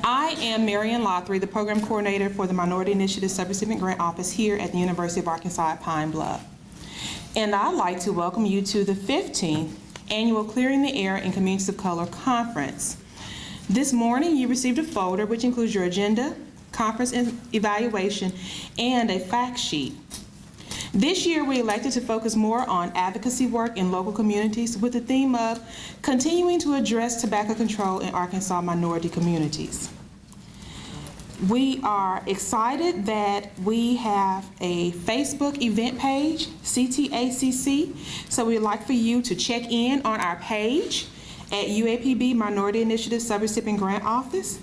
I am Marian Lothry, the Program Coordinator for the Minority Initiative Subrecipient Grant Office here at the University of Arkansas at Pine Bluff. And I'd like to welcome you to the 15th Annual Clearing the Air in Communities of Color Conference. This morning you received a folder which includes your agenda, conference evaluation, and a fact sheet. This year we elected to focus more on advocacy work in local communities with the theme of continuing to address tobacco control in Arkansas minority communities. We are excited that we have a Facebook event page, CTACC, so we'd like for you to check in on our page at UAPB Minority Initiative Subrecipient Grant Office,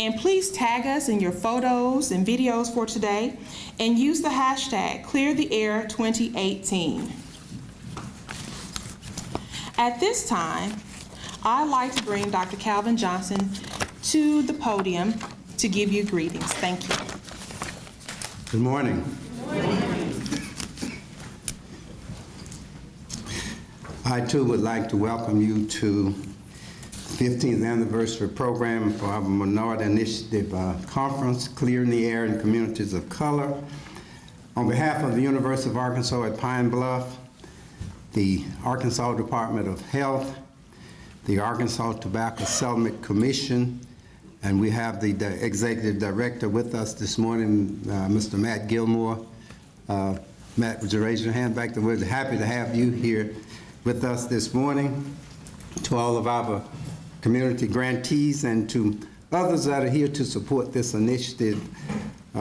and please tag us in your photos and videos for today and use the hashtag ClearTheAir2018. At this time, I'd like to bring Dr. Calvin Johnson to the podium to give you greetings. Thank you. Good morning. Good morning. I too would like to welcome you to the 15th anniversary program for our Minority Initiative Conference, Clearing the Air in Communities of Color. On behalf of the University of Arkansas at Pine Bluff, the Arkansas Department of Health, the Arkansas Tobacco Settlement Commission, and we have the Executive Director with us this morning, Mr. Matt Gilmore. Matt, would you raise your hand back? We're happy to have you here with us this morning. To all of our community grantees and to others that are here to support this initiative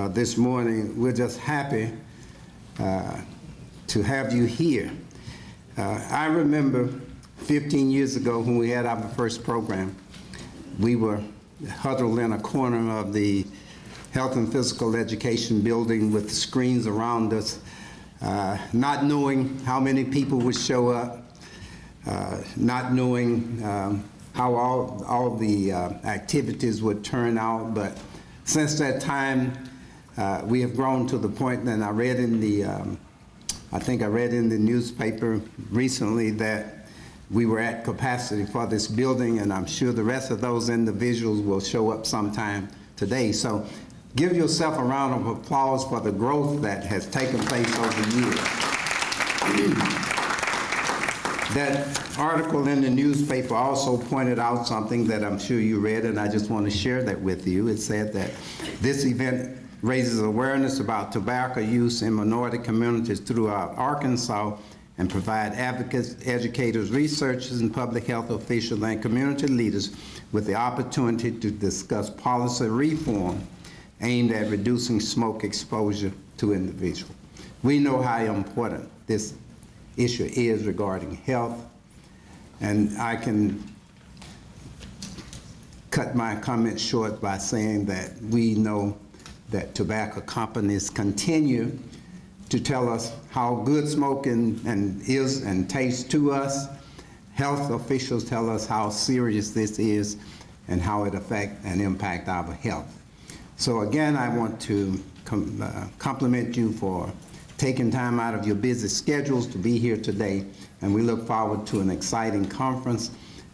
this morning, we're just happy to have you here. I remember 15 years ago when we had our first program, we were huddled in a corner of the Health and Physical Education building with screens around us, not knowing how many people would show up, not knowing how all the activities would turn out. But since that time, we have grown to the point, and I read in the, I think I read in the newspaper recently that we were at capacity for this building, and I'm sure the rest of those individuals will show up sometime today. So give yourself a round of applause for the growth that has taken place over the years. That article in the newspaper also pointed out something that I'm sure you read, and I just want to share that with you. It said that this event raises awareness about tobacco use in minority communities throughout Arkansas and provide advocates, educators, researchers, and public health officials and community leaders with the opportunity to discuss policy reform aimed at reducing smoke exposure to individuals. We know how important this issue is regarding health, and I can cut my comments short by saying that we know that tobacco companies continue to tell us how good smoking is and tastes to us. Health officials tell us how serious this is and how it affects and impacts our health. So again, I want to compliment you for taking time out of your busy schedules to be here today, and we look forward to an exciting conference.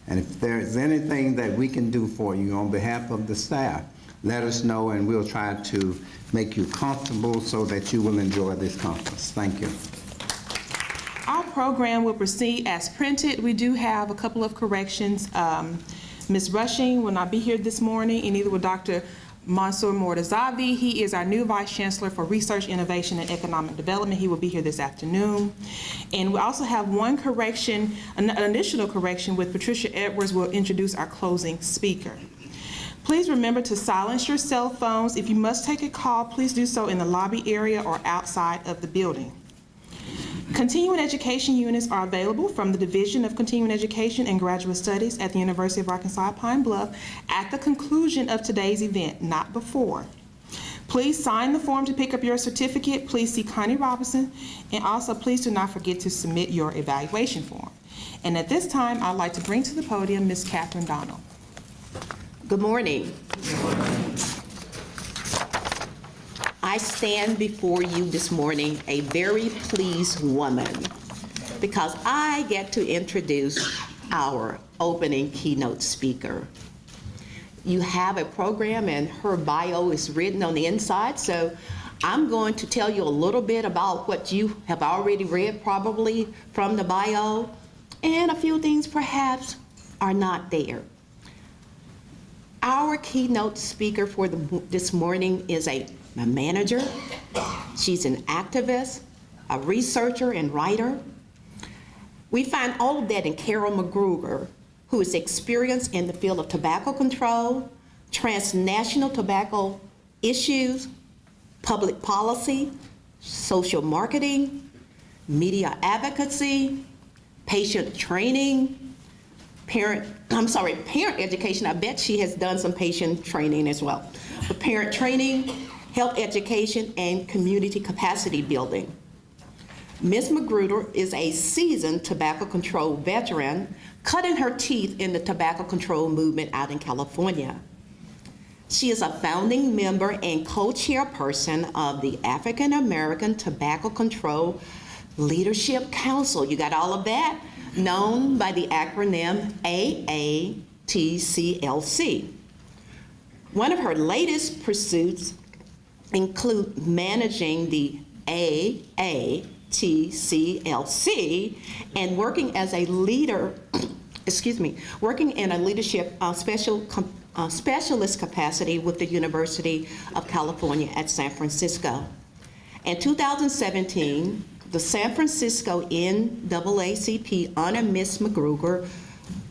And if there's anything that we can do for you on behalf of the staff, let us know, and we'll try to make you comfortable so that you will enjoy this conference. Thank you. Our program will proceed as printed. We do have a couple of corrections. Ms. Rushing will not be here this morning, and neither will Dr. Mansour Mortazavi. He is our new Vice Chancellor for Research, Innovation, and Economic Development. He will be here this afternoon. And we also have one correction, an additional correction, with Patricia Edwards will introduce our closing speaker. Please remember to silence your cell phones. If you must take a call, please do so in the lobby area or outside of the building. Continuing education units are available from the Division of Continuing Education and Graduate Studies at the University of Arkansas at Pine Bluff at the conclusion of today's event, not before. Please sign the form to pick up your certificate. Please see Connie Robinson, and also please do not forget to submit your evaluation form. And at this time, I'd like to bring to the podium Ms. Catherine Donald. Good morning. I stand before you this morning a very pleased woman because I get to introduce our opening keynote speaker. you have a program and her bio is written on the inside. So I'm going to tell you a little bit about what you have already read probably from the bio, and a few things perhaps are not there. Our keynote speaker for this morning is a manager. She's an activist, a researcher and writer. We find all of that in Carol McGruger, who is experienced in the field of tobacco control, transnational tobacco issues, public policy, social marketing, media advocacy, patient training, parent education. I bet she has done some patient training as well. But parent training, health education, and community capacity building. Ms. McGruder is a seasoned tobacco control veteran, cutting her teeth in the tobacco control movement out in California. She is a founding member and co-chairperson of the African-American Tobacco Control Leadership Council. You got all of that? Known by the acronym AATCLC. One of her latest pursuits include managing the AATCLC and working as a leader, working in a leadership specialist capacity with the University of California at San Francisco. In 2017, the San Francisco NAACP honored Ms. McGruger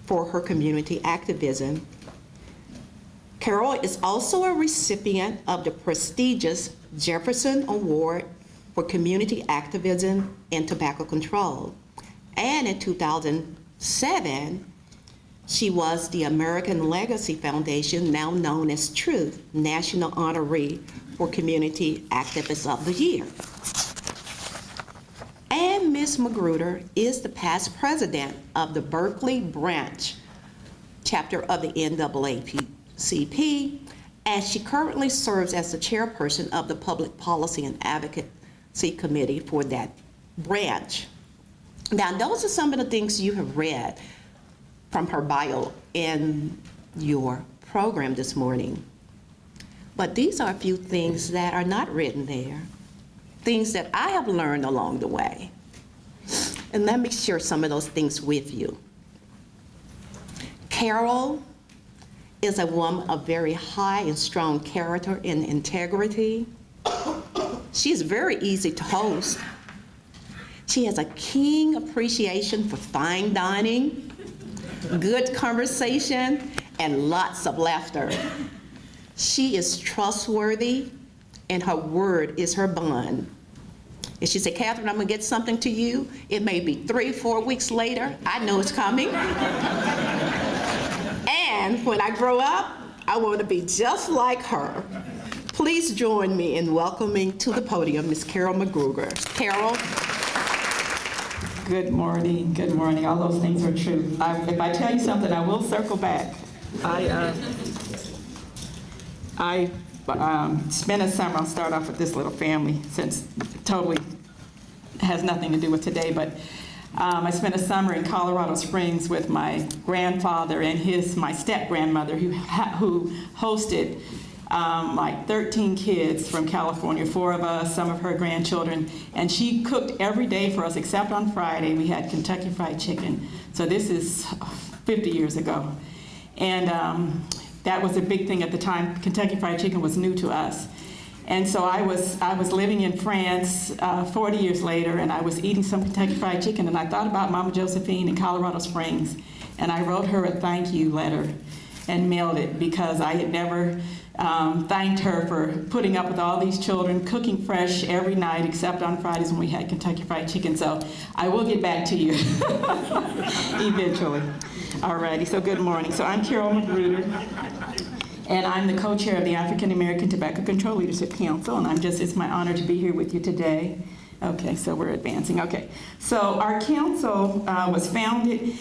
for her community activism. Carol is also a recipient of the prestigious Jefferson Award for Community Activism and Tobacco Control. And in 2007, she was the American Legacy Foundation, now known as Truth, National Honoree for Community Activist of the Year. And Ms. McGruder is the past president of the Berkeley branch chapter of the NAACP, and she currently serves as the chairperson of the Public Policy and Advocacy Committee for that branch. Now, those are some of the things you have read from her bio in your program this morning. But these are a few things that are not written there, things that I have learned along the way. And let me share some of those things with you. Carol is a woman of very high and strong character and integrity. She is very easy to host. She has a keen appreciation for fine dining, good conversation, and lots of laughter. She is trustworthy, and her word is her bond. If she said, Catherine, I'm gonna get something to you, it may be 3 or 4 weeks later, I know it's coming. And when I grow up, I want to be just like her. Please join me in welcoming to the podium Ms. Carol McGruger. Carol. Good morning, good morning. All those things are true. If I tell you something, I will circle back. I spent a summer, I'll start off with this little family since it totally has nothing to do with today, but I spent a summer in Colorado Springs with my grandfather and my step-grandmother who hosted like 13 kids from California, 4 of us, some of her grandchildren, and she cooked every day for us except on Friday. We had Kentucky Fried Chicken. So this is 50 years ago. And that was a big thing at the time. Kentucky Fried Chicken was new to us. And so I was living in France 40 years later, and I was eating some Kentucky Fried Chicken, and I thought about Mama Josephine in Colorado Springs, and I wrote her a thank you letter and mailed it because I had never thanked her for putting up with all these children, cooking fresh every night except on Fridays when we had Kentucky Fried Chicken. So I will get back to you eventually. Alrighty, so good morning. So I'm Carol McGruder, and I'm the co-chair of the African-American Tobacco Control Leadership Council, and it's my honor to be here with you today. Okay, so we're advancing. Okay, so our council was founded,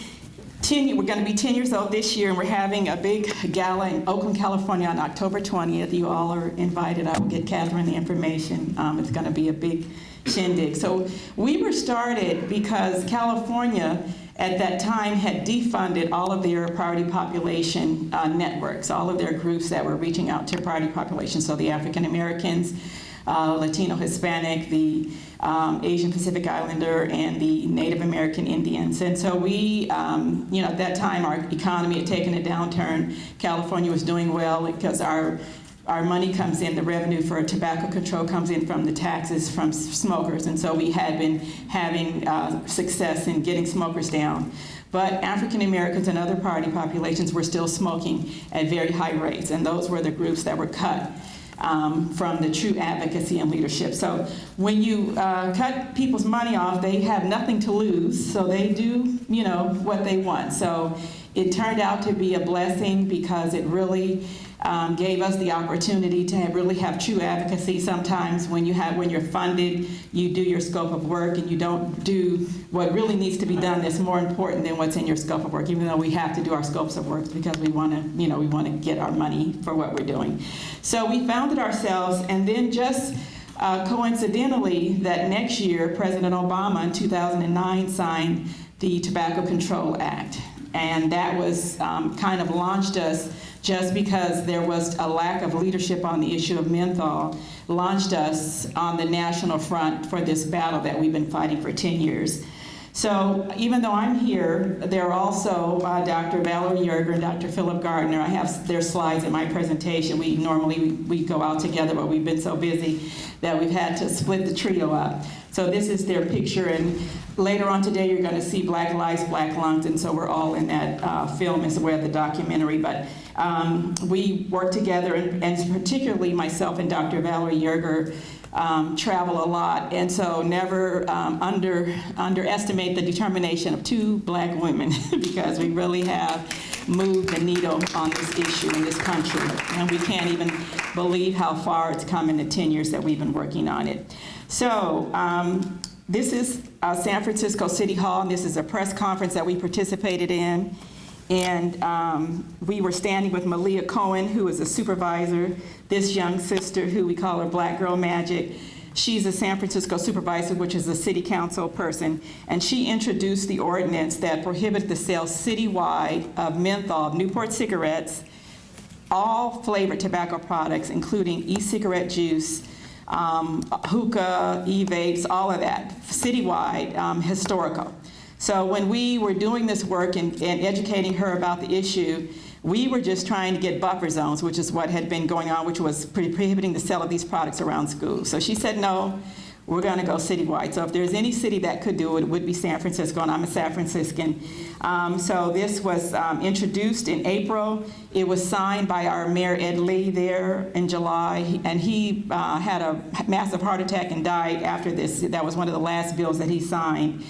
we're going to be 10 years old this year, and we're having a big gala in Oakland, California on October 20th. You all are invited. I will get Catherine the information. It's going to be a big shindig. So we were started because California, at that time had defunded all of their priority population networks, all of their groups that were reaching out to priority populations, so the African Americans, Latino Hispanic, the Asian Pacific Islander, and the Native American Indians. And so we, at that time, our economy had taken a downturn. California was doing well because our money comes in, the revenue for tobacco control comes in from the taxes from smokers. And so we had been having success in getting smokers down. But African Americans and other priority populations were still smoking at very high rates. And those were the groups that were cut from the true advocacy and leadership. So when you cut people's money off, they have nothing to lose, so they do, what they want. So it turned out to be a blessing because it really gave us the opportunity to really have true advocacy. Sometimes when you're funded, you do your scope of work and you don't do what really needs to be done that's more important than what's in your scope of work, even though we have to do our scopes of work because we want to get our money for what we're doing. So we founded ourselves, and then just coincidentally, that next year, President Obama in 2009 signed the Tobacco Control Act. And that was kind of launched us, just because there was a lack of leadership on the issue of menthol, launched us on the national front for this battle that we've been fighting for 10 years. So even though I'm here, there are also Dr. Valerie Yerger and Dr. Philip Gardner. I have their slides in my presentation. We normally go out together, but we've been so busy that we've had to split the trio up. So this is their picture, and later on today you're going to see Black Lives, Black Lungs, and so we're all in that film as well, the documentary. But we work together, and particularly myself and Dr. Valerie Yerger travel a lot, and so never underestimate the determination of two Black women because we really have moved the needle on this issue in this country, and we can't even believe how far it's come in the 10 years that we've been working on it. So this is San Francisco City Hall, and this is a press conference that we participated in. And we were standing with Malia Cohen, who is a supervisor, this young sister who we call her Black Girl Magic. She's a San Francisco supervisor, which is a city council person, and she introduced the ordinance that prohibits the sale citywide of menthol, Newport cigarettes, all flavored tobacco products, including e-cigarette juice, hookah, e-vapes, all of that, citywide, historical. So when we were doing this work and educating her about the issue, we were just trying to get buffer zones, which is what had been going on, which was prohibiting the sale of these products around schools. So she said, no, we're going to go citywide. So if there's any city that could do it, it would be San Francisco, and I'm a San Franciscan. So this was introduced in April. It was signed by our Mayor Ed Lee there in July, and he had a massive heart attack and died after this. That was one of the last bills that he signed.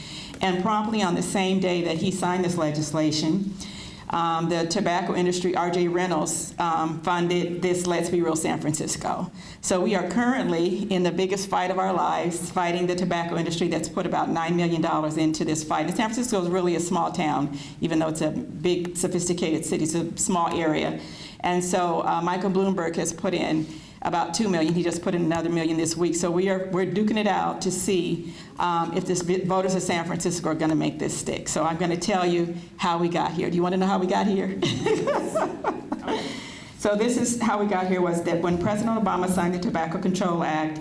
And promptly on the same day that he signed this legislation, the tobacco industry, R.J. Reynolds, funded this Let's Be Real San Francisco. So we are currently in the biggest fight of our lives, fighting the tobacco industry that's put about $9 million into this fight. And San Francisco is really a small town, even though it's a big, sophisticated city. It's a small area. And so Michael Bloomberg has put in about $2 million. He just put in another $1 million this week. So we're duking it out to see if the voters of San Francisco are going to make this stick. So I'm going to tell you how we got here. Do you want to know how we got here? So this is how we got here, was that when President Obama signed the Tobacco Control Act,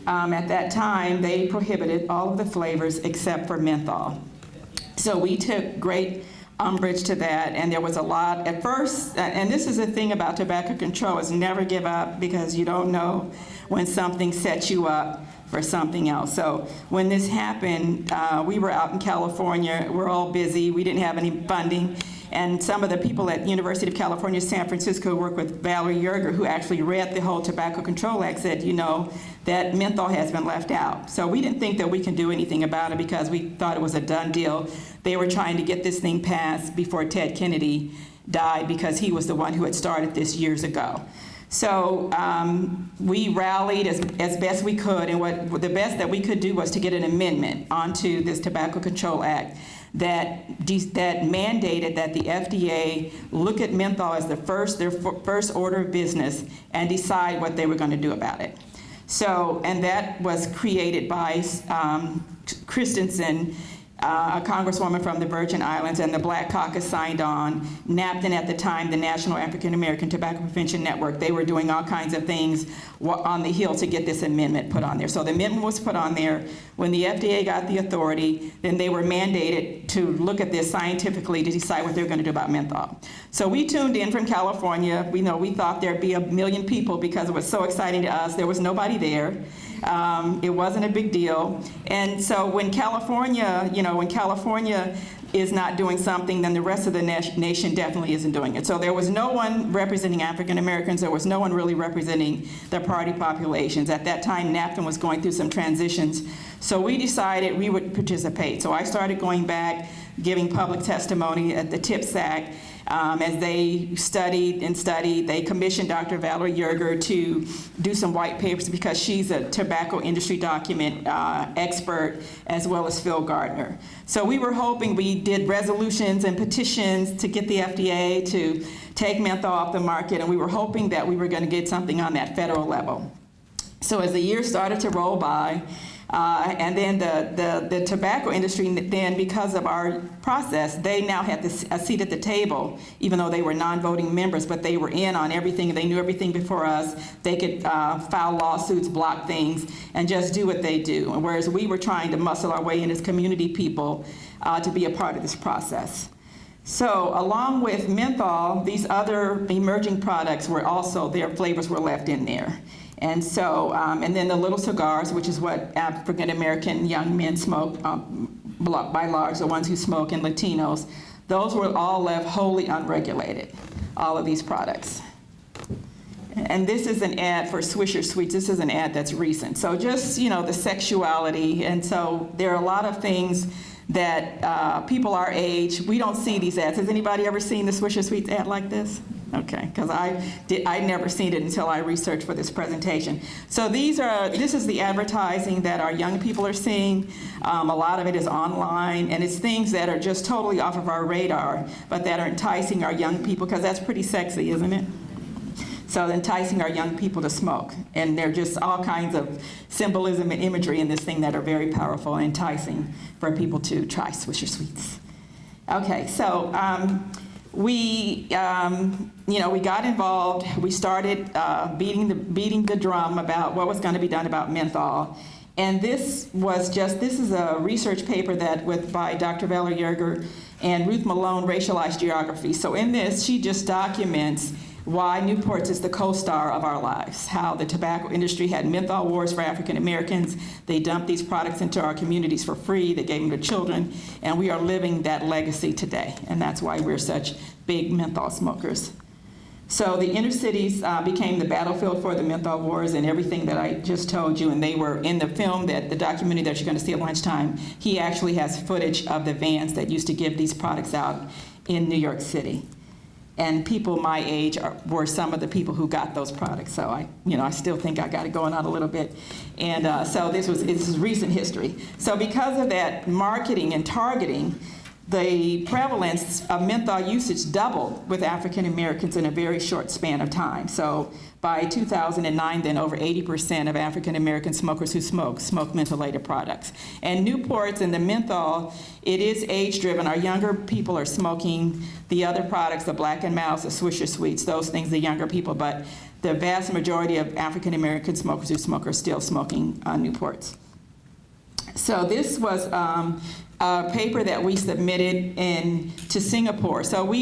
at that time they prohibited all of the flavors except for menthol. So we took great umbrage to that, and there was a lot at first, and this is the thing about tobacco control, is never give up, because you don't know when something sets you up for something else. So when this happened, we were out in California, we're all busy, we didn't have any funding, and some of the people at University of California, San Francisco, who work with Valerie Yerger, who actually read the whole Tobacco Control Act, said, that menthol has been left out. So we didn't think that we can do anything about it because we thought it was a done deal. They were trying to get this thing passed before Ted Kennedy died, because he was the one who had started this years ago. So we rallied as best we could, and what the best that we could do was to get an amendment onto this Tobacco Control Act that mandated that the FDA look at menthol as their first order of business and decide what they were going to do about it. So, and that was created by Christensen a congresswoman from the Virgin Islands, and the Black Caucus signed on. NAPTN at the time, the National African American Tobacco Prevention Network, they were doing all kinds of things on the Hill to get this amendment put on there. So the amendment was put on there. When the FDA got the authority, then they were mandated to look at this scientifically to decide what they're going to do about menthol. So we tuned in from California. We thought there'd be 1 million people because it was so exciting to us. There was nobody there. It wasn't a big deal. And so when California is not doing something, then the rest of the nation definitely isn't doing it. So there was no one representing African Americans. There was no one really representing the priority populations. At that time, NAPTN was going through some transitions. So we decided we would participate. So I started going back, giving public testimony at the TIPSAC. As they studied and studied, they commissioned Dr. Valerie Yerger to do some white papers because she's a tobacco industry document expert, as well as Phil Gardner. So we were hoping, we did resolutions and petitions to get the FDA to take menthol off the market, and we were hoping that we were going to get something on that federal level. So as the years started to roll by, and then the tobacco industry, then because of our process, they now had a seat at the table, even though they were non-voting members, but they were in on everything. They knew everything before us. They could file lawsuits, block things, and just do what they do. And whereas we were trying to muscle our way in as community people to be a part of this process. So along with menthol, these other emerging products were also, their flavors were left in there. And so, and then the little cigars, which is what African American young men smoke, by large, the ones who smoke, and Latinos, those were all left wholly unregulated, all of these products. And this is an ad for Swisher Sweets. This is an ad that's recent. So just, the sexuality. And so there are a lot of things that people our age, we don't see these ads. Has anybody ever seen the Swisher Sweets ad like this? Okay, because I'd never seen it until I researched for this presentation. So this is the advertising that our young people are seeing. A lot of it is online, and it's things that are just totally off of our radar, but that are enticing our young people, because that's pretty sexy, isn't it? So enticing our young people to smoke. And there are just all kinds of symbolism and imagery in this thing that are very powerful and enticing for people to try Swisher Sweets. Okay, so we got involved. We started beating the drum about what was going to be done about menthol. And this is a research paper by Dr. Valerie Yerger and Ruth Malone, Racialized Geography. So in this, she just documents why Newport's is the co-star of our lives, how the tobacco industry had menthol wars for African Americans. They dumped these products into our communities for free. They gave them to children, and we are living that legacy today, and that's why we're such big menthol smokers. So the inner cities became the battlefield for the menthol wars and everything that I just told you, and they were in the film, the documentary that you're going to see at lunchtime. He actually has footage of the vans that used to give these products out in New York City. And people my age were some of the people who got those products. So I still think I got it going on a little bit. And so this is recent history. So because of that marketing and targeting, the prevalence of menthol usage doubled with African Americans in a very short span of time. So by 2009, then over 80% of African American smokers who smoke mentholated products. And Newport's and the menthol, it is age driven. Our younger people are smoking the other products, the Black and Milds, the Swisher Sweets, those things, the younger people, but the vast majority of African American smokers who smoke are still smoking Newport's. So this was a paper that we submitted to Singapore. So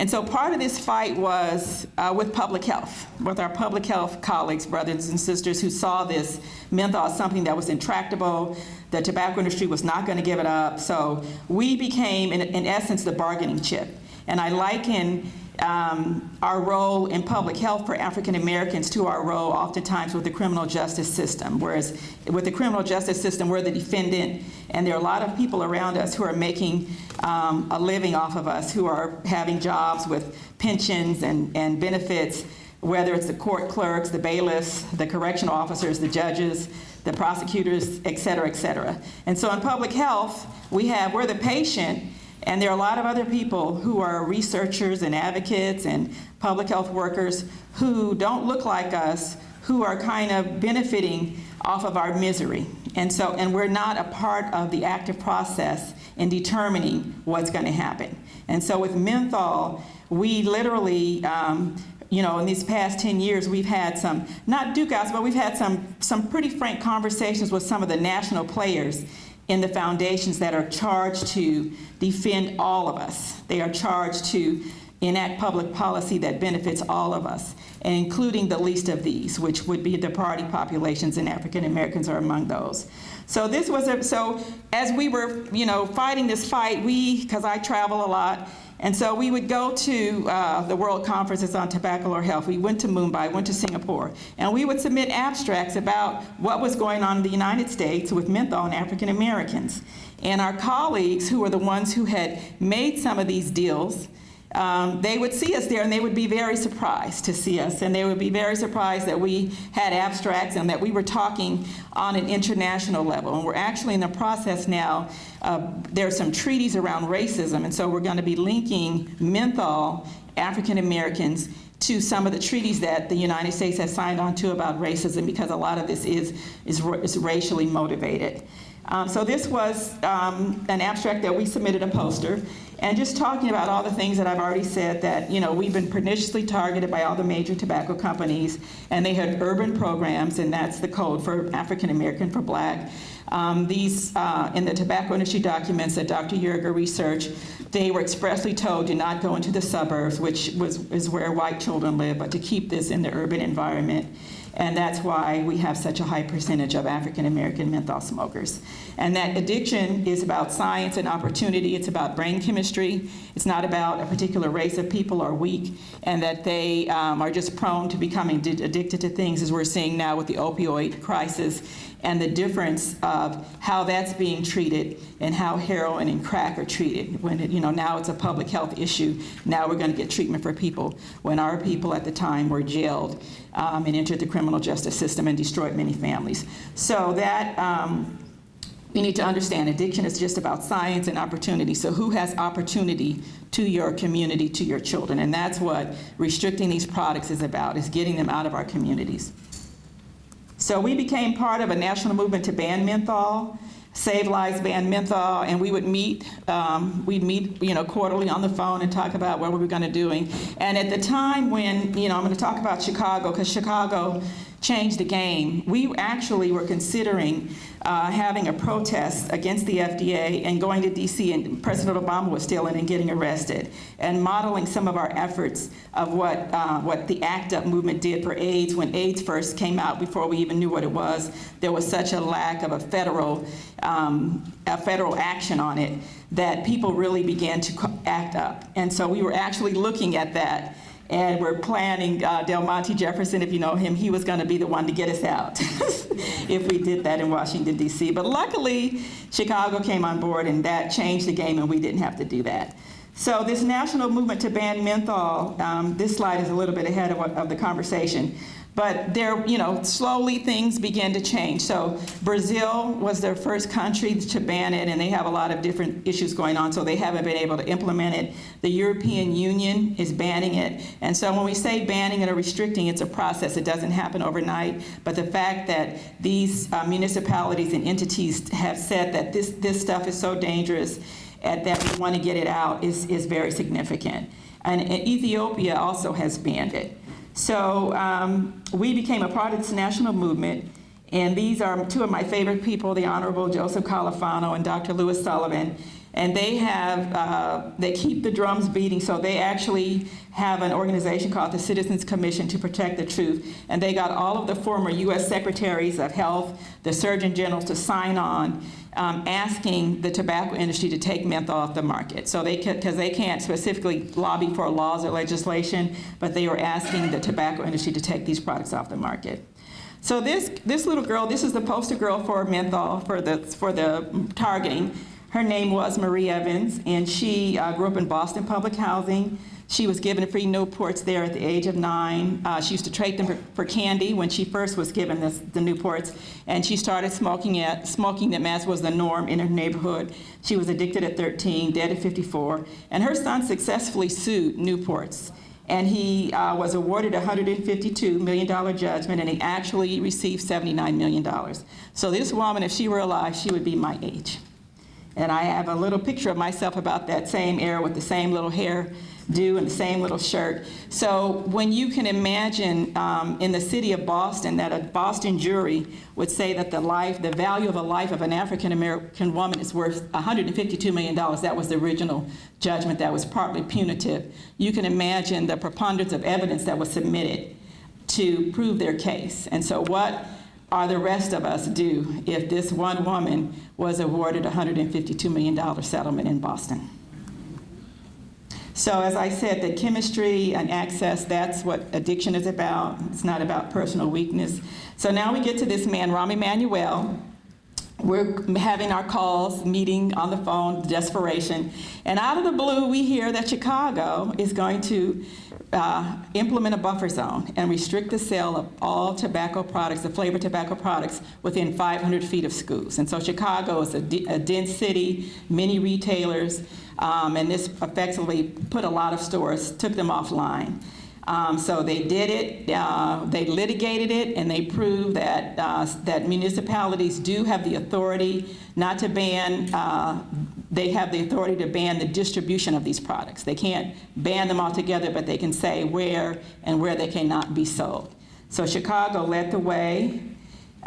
so part of this fight was with public health, with our public health colleagues, brothers and sisters, who saw this menthol as something that was intractable. The tobacco industry was not going to give it up. So we became, in essence, the bargaining chip. And I liken our role in public health for African Americans to our role oftentimes with the criminal justice system. Whereas with the criminal justice system, we're the defendant, and there are a lot of people around us who are making a living off of us, who are having jobs with pensions and benefits, whether it's the court clerks, the bailiffs, the correctional officers, the judges, the prosecutors, et cetera, et cetera. And so in public health, we're the patient. And there are a lot of other people who are researchers and advocates and public health workers who don't look like us, who are kind of benefiting off of our misery. And we're not a part of the active process in determining what's going to happen. And so with menthol, we literally, in these past 10 years, we've had some, not duke-outs, but we've had some pretty frank conversations with some of the national players in the foundations that are charged to defend all of us. They are charged to enact public policy that benefits all of us, including the least of these, which would be the poverty populations, and African Americans are among those. So so as we were, fighting this fight, because I travel a lot, and so we would go to the World Conferences on Tobacco or Health. We went to Mumbai, went to Singapore, and we would submit abstracts about what was going on in the United States with menthol and African Americans. And our colleagues, who were the ones who had made some of these deals, they would see us there and they would be very surprised to see us, and they would be very surprised that we had abstracts and that we were talking on an international level. And we're actually in the process now, there are some treaties around racism, and so we're going to be linking menthol, African Americans, to some of the treaties that the United States has signed on to about racism, because a lot of this is racially motivated. So this was an abstract that we submitted, a poster, and just talking about all the things that I've already said, that we've been perniciously targeted by all the major tobacco companies, and they had urban programs, and that's the code for African American, for Black. These, in the tobacco industry documents that Dr. Yerger researched, they were expressly told, do not go into the suburbs, which is where white children live, but to keep this in the urban environment. And that's why we have such a high percentage of African American menthol smokers. And that addiction is about science and opportunity. It's about brain chemistry. It's not about a particular race of people are weak, and that they are just prone to becoming addicted to things, as we're seeing now with the opioid crisis, and the difference of how that's being treated and how heroin and crack are treated. When now it's a public health issue. Now we're going to get treatment for people, when our people at the time were jailed and entered the criminal justice system and destroyed many families. So that we need to understand, addiction is just about science and opportunity. So who has opportunity to your community, to your children? And that's what restricting these products is about, is getting them out of our communities. So we became part of a national movement to ban menthol, Save Lives, Ban Menthol, and we would meet, quarterly on the phone and talk about what we were going to do. And at the time when, I'm going to talk about Chicago, because Chicago changed the game. We actually were considering having a protest against the FDA and going to DC, and President Obama was still in and getting arrested, and modeling some of our efforts of what the ACT UP movement did for AIDS. When AIDS first came out, before we even knew what it was, there was such a lack of a federal action on it that people really began to act up. And so we were actually looking at that. And we're planning, Del Monte Jefferson, if you know him, he was going to be the one to get us out if we did that in Washington, D.C. But luckily, Chicago came on board, and that changed the game, and we didn't have to do that. So this national movement to ban menthol, this slide is a little bit ahead of the conversation. But there, slowly things began to change. So Brazil was their first country to ban it, and they have a lot of different issues going on, so they haven't been able to implement it. The European Union is banning it. And so when we say banning it or restricting, it's a process. It doesn't happen overnight. But the fact that these municipalities and entities have said that this stuff is so dangerous and that we want to get it out is very significant. And Ethiopia also has banned it. So we became a part of this national movement, and these are two of my favorite people, the Honorable Joseph Califano and Dr. Lewis Sullivan, and they keep the drums beating. So they actually have an organization called the Citizens Commission to Protect the Truth, and they got all of the former U.S. Secretaries of Health, the Surgeon Generals to sign on asking the tobacco industry to take menthol off the market. So because they can't specifically lobby for laws or legislation, but they were asking the tobacco industry to take these products off the market. So this little girl, this is the poster girl for menthol, for the targeting. Her name was Marie Evans, and she grew up in Boston public housing. She was given free Newports there at the age of 9. She used to trade them for candy when she first was given the Newports, and she started smoking them as was the norm in her neighborhood. She was addicted at 13, dead at 54, and her son successfully sued Newports. and he was awarded a $152 million judgment, and he actually received $79 million. So this woman, if she were alive, she would be my age. And I have a little picture of myself about that same era with the same little hairdo and the same little shirt. So when you can imagine in the city of Boston that a Boston jury would say that the value of a life of an African-American woman is worth $152 million, that was the original judgment that was partly punitive. You can imagine the preponderance of evidence that was submitted to prove their case. And so what are the rest of us do if this one woman was awarded a $152 million settlement in Boston? So as I said, the chemistry and access, that's what addiction is about. It's not about personal weakness. So now we get to this man, Rahm Emmanuel. We're having our calls, meeting on the phone, desperation. And out of the blue, we hear that Chicago is going to implement a buffer zone and restrict the sale of all tobacco products, the flavored tobacco products, within 500 feet of schools. And so Chicago is a dense city, many retailers, and this effectively put a lot of stores, took them offline. So they did it, they litigated it, and they proved that, that municipalities do have the authority not to ban, they have the authority to ban the distribution of these products. They can't ban them altogether, but they can say where and where they cannot be sold. So Chicago led the way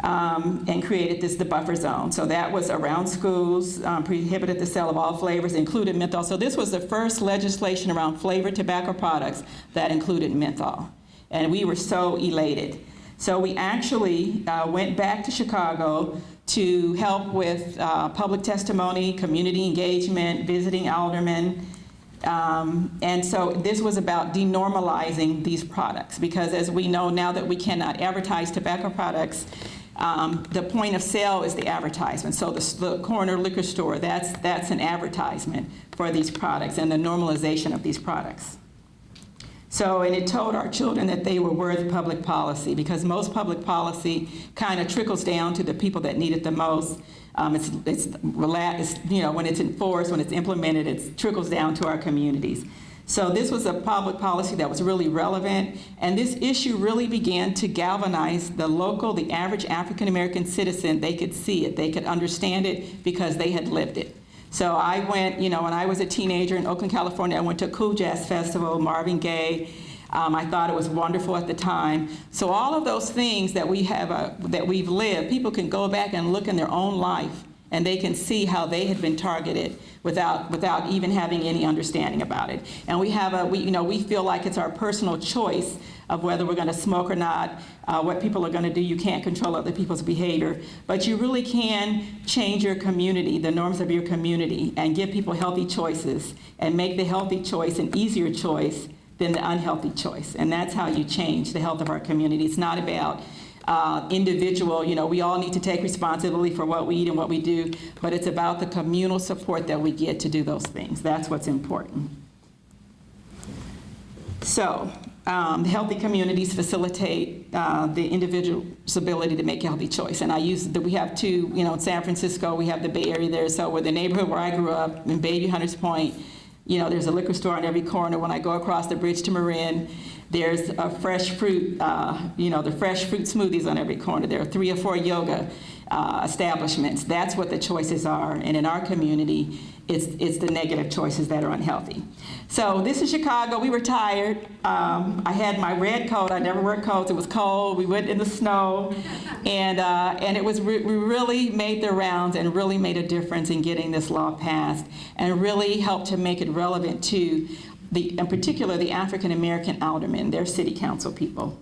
and created the buffer zone. So that was around schools, prohibited the sale of all flavors, included menthol. So this was the first legislation around flavored tobacco products that included menthol. And we were so elated. So we actually went back to Chicago to help with public testimony, community engagement, visiting aldermen. And so this was about denormalizing these products, because as we know now that we cannot advertise tobacco products, the point of sale is the advertisement. So the corner liquor store, that's an advertisement for these products and the normalization of these products. So, and it told our children that they were worth public policy, because most public policy kind of trickles down to the people that need it the most. It's you know, when it's enforced, when it's implemented, it trickles down to our communities. So this was a public policy that was really relevant, and this issue really began to galvanize the average African-American citizen. They could see it, they could understand it, because they had lived it. So I went, you know, when I was a teenager in Oakland, California, I went to a Cool Jazz Festival, Marvin Gaye. I thought it was wonderful at the time. So all of those things that we have, that we've lived, people can go back and look in their own life, and they can see how they had been targeted without even having any understanding about it. And we feel like it's our personal choice of whether we're going to smoke or not, what people are going to do. You can't control other people's behavior, but you really can change your community, the norms of your community, and give people healthy choices and make the healthy choice an easier choice than the unhealthy choice. And that's how you change the health of our community. It's not about individual, you know, we all need to take responsibility for what we eat and what we do, but it's about the communal support that we get to do those things. That's what's important. So, the healthy communities facilitate the individual's ability to make a healthy choice. And we have two, you know, in San Francisco, we have the Bay Area there. So with the neighborhood where I grew up, in Bayview, Hunters Point, you know, there's a liquor store on every corner. When I go across the bridge to Marin, there's a fresh fruit, you know, the fresh fruit smoothies on every corner. There are 3 or 4 yoga establishments. That's what the choices are. And in our community, it's the negative choices that are unhealthy. So this is Chicago. We were tired. I had my red coat. I never wear coats. It was cold. We went in the snow. And it was we really made the rounds and really made a difference in getting this law passed, and really helped to make it relevant to in particular, the African-American aldermen, their city council people.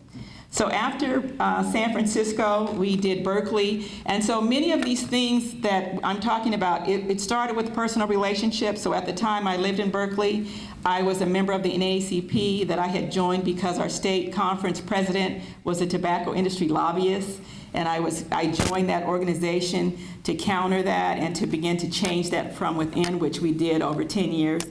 So after San Francisco, we did Berkeley. And so many of these things that I'm talking about, it started with personal relationships. So at the time I lived in Berkeley, I was a member of the NAACP that I had joined because our state conference president was a tobacco industry lobbyist. And I joined that organization to counter that and to begin to change that from within, which we did over 10 years.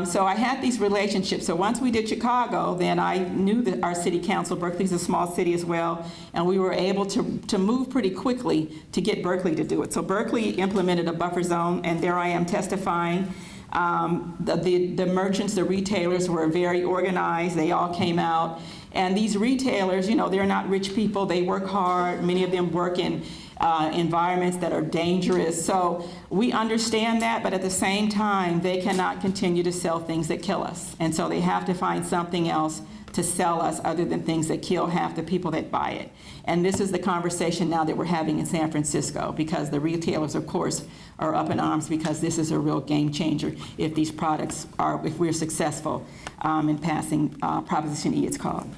So I had these relationships. So once we did Chicago, then I knew that our city council, Berkeley's a small city as well, and we were able to move pretty quickly to get Berkeley to do it. So Berkeley implemented a buffer zone, and there I am testifying The merchants, the retailers were very organized. They all came out. And these retailers, you know, they're not rich people. They work hard. Many of them work in environments that are dangerous. So we understand that, but at the same time, they cannot continue to sell things that kill us. And so they have to find something else to sell us other than things that kill half the people that buy it. And this is the conversation now that we're having in San Francisco, because the retailers, of course, are up in arms, because this is a real game changer if these products are, if we're successful in passing Proposition E, it's called.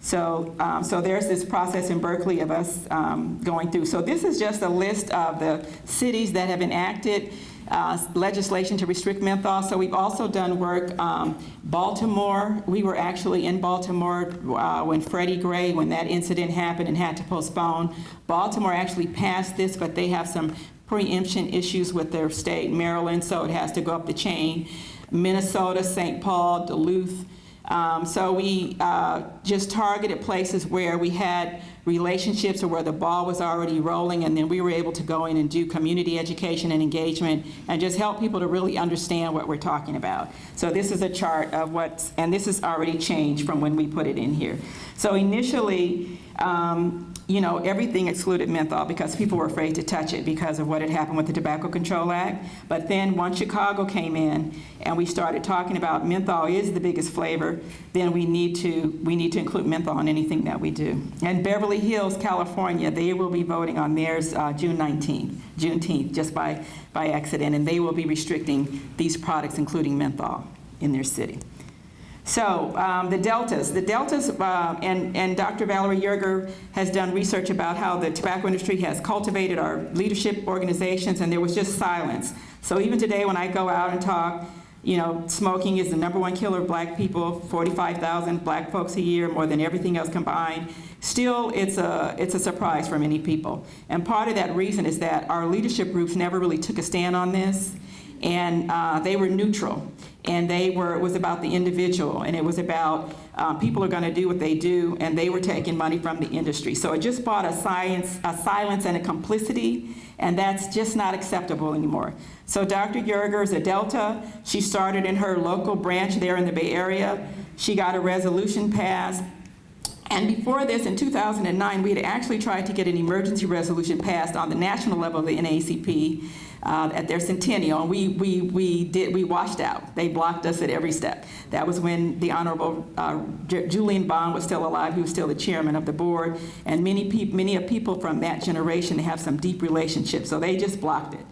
So, so there's this process in Berkeley of us going through. So this is just a list of the cities that have enacted legislation to restrict menthol. So we've also done work. Baltimore, we were actually in Baltimore when Freddie Gray, when that incident happened and had to postpone. Baltimore actually passed this, but they have some preemption issues with their state, Maryland, so it has to go up the chain. Minnesota, St. Paul, Duluth. So we just targeted places where we had relationships or where the ball was already rolling, and then we were able to go in and do community education and engagement and just help people to really understand what we're talking about. So this is a chart of what's, and this has already changed from when we put it in here. So initially, you know, everything excluded menthol because people were afraid to touch it because of what had happened with the Tobacco Control Act. But then once Chicago came in and we started talking about menthol is the biggest flavor, then we need to include menthol in anything that we do. And Beverly Hills, California, they will be voting on theirs Juneteenth, just by accident, and they will be restricting these products, including menthol, in their city. So the deltas, and Dr. Valerie Yerger has done research about how the tobacco industry has cultivated our leadership organizations, and there was just silence. So even today when I go out and talk, you know, smoking is the #1 killer of black people, 45,000 black folks a year, more than everything else combined. Still, it's a surprise for many people. And part of that reason is that our leadership groups never really took a stand on this, and they were neutral. And it was about the individual, and it was about people are going to do what they do, and they were taking money from the industry. So it just brought a silence and a complicity, and that's just not acceptable anymore. So Dr. Yerger is a Delta. She started in her local branch there in the Bay Area. She got a resolution passed. And before this, in 2009, we had actually tried to get an emergency resolution passed on the national level of the NAACP at their centennial, and we washed out. They blocked us at every step. That was when the Honorable Julian Bond was still alive. He was still the chairman of the board, and many people from that generation have some deep relationships, so they just blocked it.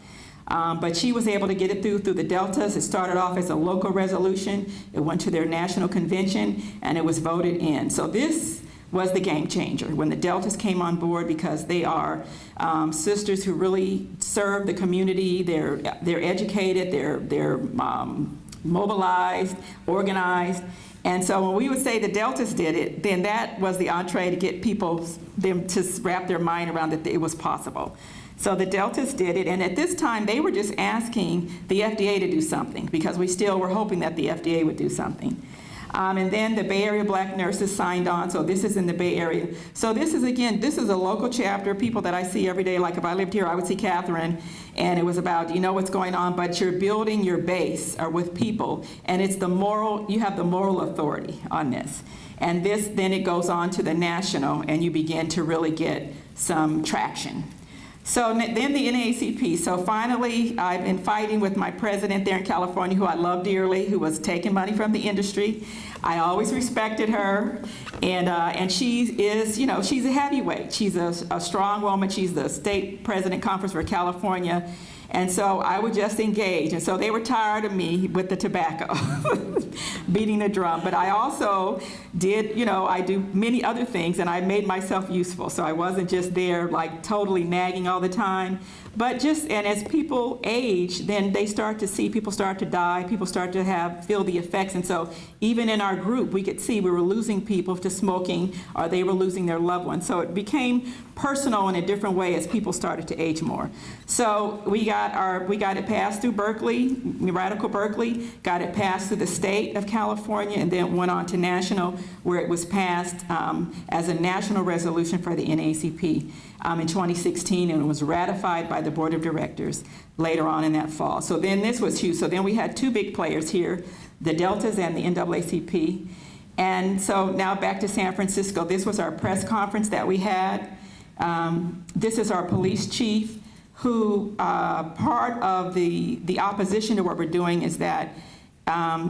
But she was able to get it through the Deltas. It started off as a local resolution. It went to their national convention, and it was voted in. So this was the game changer when the Deltas came on board, because they are sisters who really serve the community. They're educated, they're mobilized, organized. And so when we would say the Deltas did it, then that was the entree to get them to wrap their mind around that it was possible. So the Deltas did it, and at this time they were just asking the FDA to do something, because we still were hoping that the FDA would do something. And then the Bay Area Black nurses signed on, so this is in the Bay Area. So this is a local chapter, people that I see every day. Like if I lived here, I would see Catherine, and it was about, you know what's going on, but you're building your base with people, and it's you have the moral authority on this. And then it goes on to the national, and you begin to really get some traction. So then the NAACP. So finally, I've been fighting with my president there in California, who I love dearly, who was taking money from the industry. I always respected her, and she is, you know, she's a heavyweight. She's a strong woman. She's the state president conference for California. And so I would just engage. And so they were tired of me with the tobacco, beating the drum. But I also did, you know, I do many other things, and I made myself useful. So I wasn't just there like totally nagging all the time. But and as people age, then they start to see, people start to die, people start to feel the effects. And so even in our group, we could see we were losing people to smoking, or they were losing their loved ones. So it became personal in a different way as people started to age more. So we got it passed through Berkeley, Radical Berkeley, got it passed through the state of California, and then went on to national, where it was passed as a national resolution for the NAACP in 2016, and it was ratified by the board of directors later on in that fall. So then this was huge. So then we had two big players here, the Deltas and the NAACP. And so now back to San Francisco. This was our press conference that we had. This is our police chief, who part of the opposition to what we're doing is that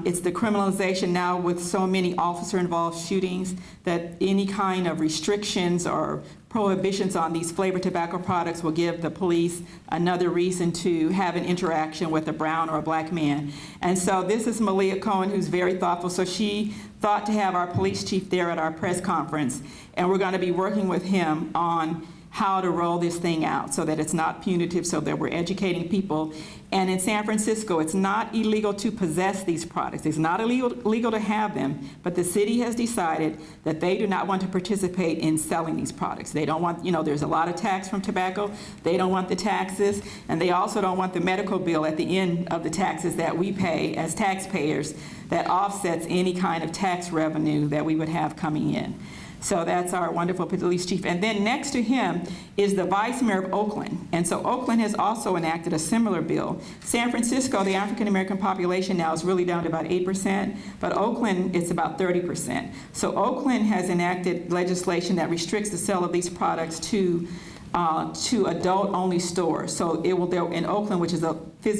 it's the criminalization now with so many officer-involved shootings that any kind of restrictions or prohibitions on these flavored tobacco products will give the police another reason to have an interaction with a brown or a black man. And so this is Malia Cohen, who's very thoughtful. So she thought to have our police chief there at our press conference, and we're going to be working with him on how to roll this thing out so that it's not punitive, so that we're educating people. And in San Francisco, it's not illegal to possess these products. It's not illegal to have them, but the city has decided that they do not want to participate in selling these products. They don't want, there's a lot of tax from tobacco. They don't want the taxes, and they also don't want the medical bill at the end of the taxes that we pay as taxpayers that offsets any kind of tax revenue that we would have coming in. So that's our wonderful police chief. And then next to him is the vice mayor of Oakland. And so Oakland has also enacted a similar bill. San Francisco, the African-American population now is really down to about 8%, but Oakland, it's about 30%. So Oakland has enacted legislation that restricts the sale of these products to adult-only stores. So it will, in Oakland, which is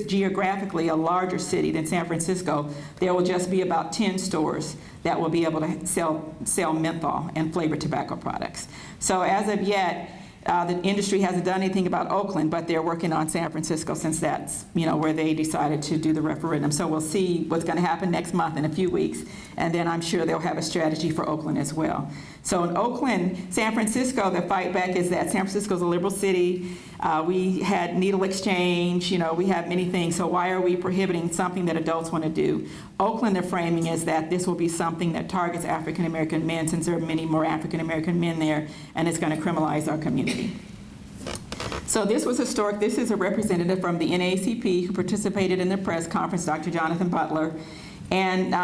geographically a larger city than San Francisco, there will just be about 10 stores that will be able to sell menthol and flavored tobacco products. So as of yet, the industry hasn't done anything about Oakland, but they're working on San Francisco since that's where they decided to do the referendum. So we'll see what's going to happen next month in a few weeks, and then I'm sure they'll have a strategy for Oakland as well. So in Oakland, San Francisco, the fight back is that San Francisco is a liberal city. We had needle exchange, we have many things. So why are we prohibiting something that adults want to do? Oakland, the framing is that this will be something that targets African-American men, since there are many more African-American men there, and it's going to criminalize our community. So this was historic. This is a representative from the NAACP who participated in the press conference, Dr. Jonathan Butler. And,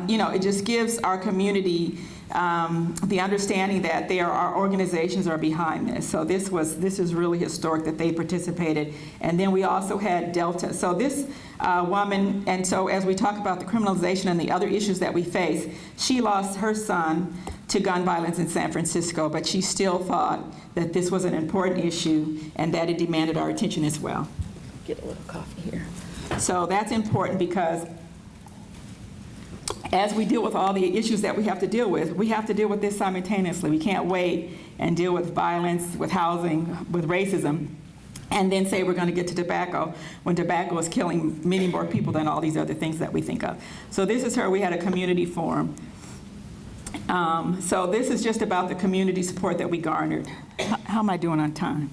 it just gives our community the understanding that our organizations are behind this. So this is really historic that they participated. And then we also had Delta. So this woman, and so as we talk about the criminalization and the other issues that we face, she lost her son to gun violence in San Francisco, but she still thought that this was an important issue and that it demanded our attention as well. Get a little coffee here. So that's important because as we deal with all the issues that we have to deal with this simultaneously. We can't wait and deal with violence, with housing, with racism, and then say we're going to get to tobacco when tobacco is killing many more people than all these other things that we think of. So this is her. We had a community forum. So this is just about the community support that we garnered. How am I doing on time?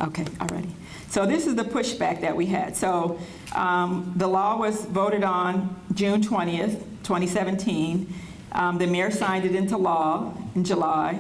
Okay, alrighty. So this is the pushback that we had. So the law was voted on June 20th, 2017. The mayor signed it into law in July.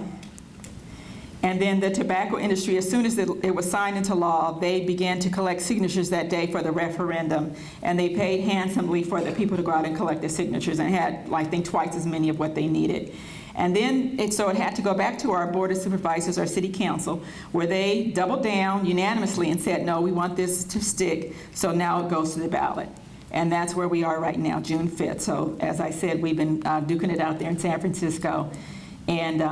And then the tobacco industry, as soon as it was signed into law, they began to collect signatures that day for the referendum. And they paid handsomely for the people to go out and collect the signatures and had, I think, twice as many of what they needed. And then so it had to go back to our Board of Supervisors, our City Council, where they doubled down unanimously and said, no, we want this to stick, so now it goes to the ballot. And that's where we are right now, June 5th. So as I said, we've been duking it out there in San Francisco, and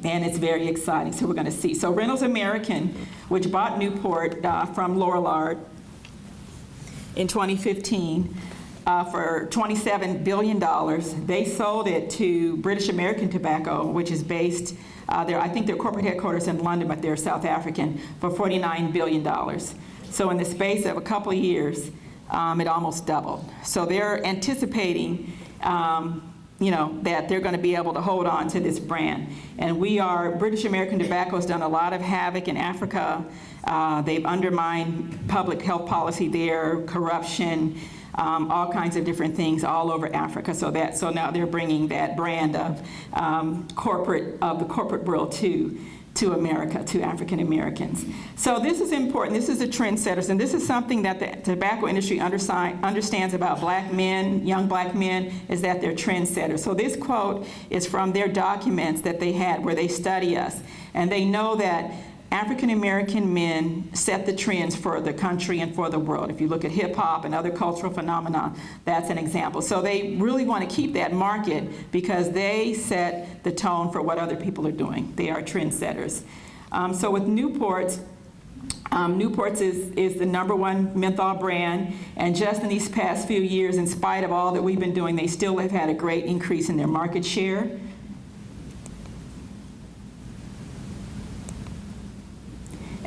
it's very exciting, so we're going to see. So Reynolds American, which bought Newport from Lorillard in 2015, for $27 billion. They sold it to British American Tobacco, which is based, I think their corporate headquarters in London, but they're South African, for $49 billion. So in the space of a couple of years, it almost doubled. So they're anticipating that they're going to be able to hold on to this brand. And British American Tobacco has done a lot of havoc in Africa. They've undermined public health policy there, corruption, all kinds of different things all over Africa. So now they're bringing that brand of the corporate world to America, to African Americans. So this is important. This is the trendsetters, and this is something that the tobacco industry understands about black men, young black men, is that they're trendsetters. So this quote is from their documents that they had where they study us, and they know that African American men set the trends for the country and for the world. If you look at hip hop and other cultural phenomena, that's an example. So they really want to keep that market because they set the tone for what other people are doing. They are trendsetters. So with Newport's, Newport's is the #1 menthol brand, and just in these past few years, in spite of all that we've been doing, they still have had a great increase in their market share.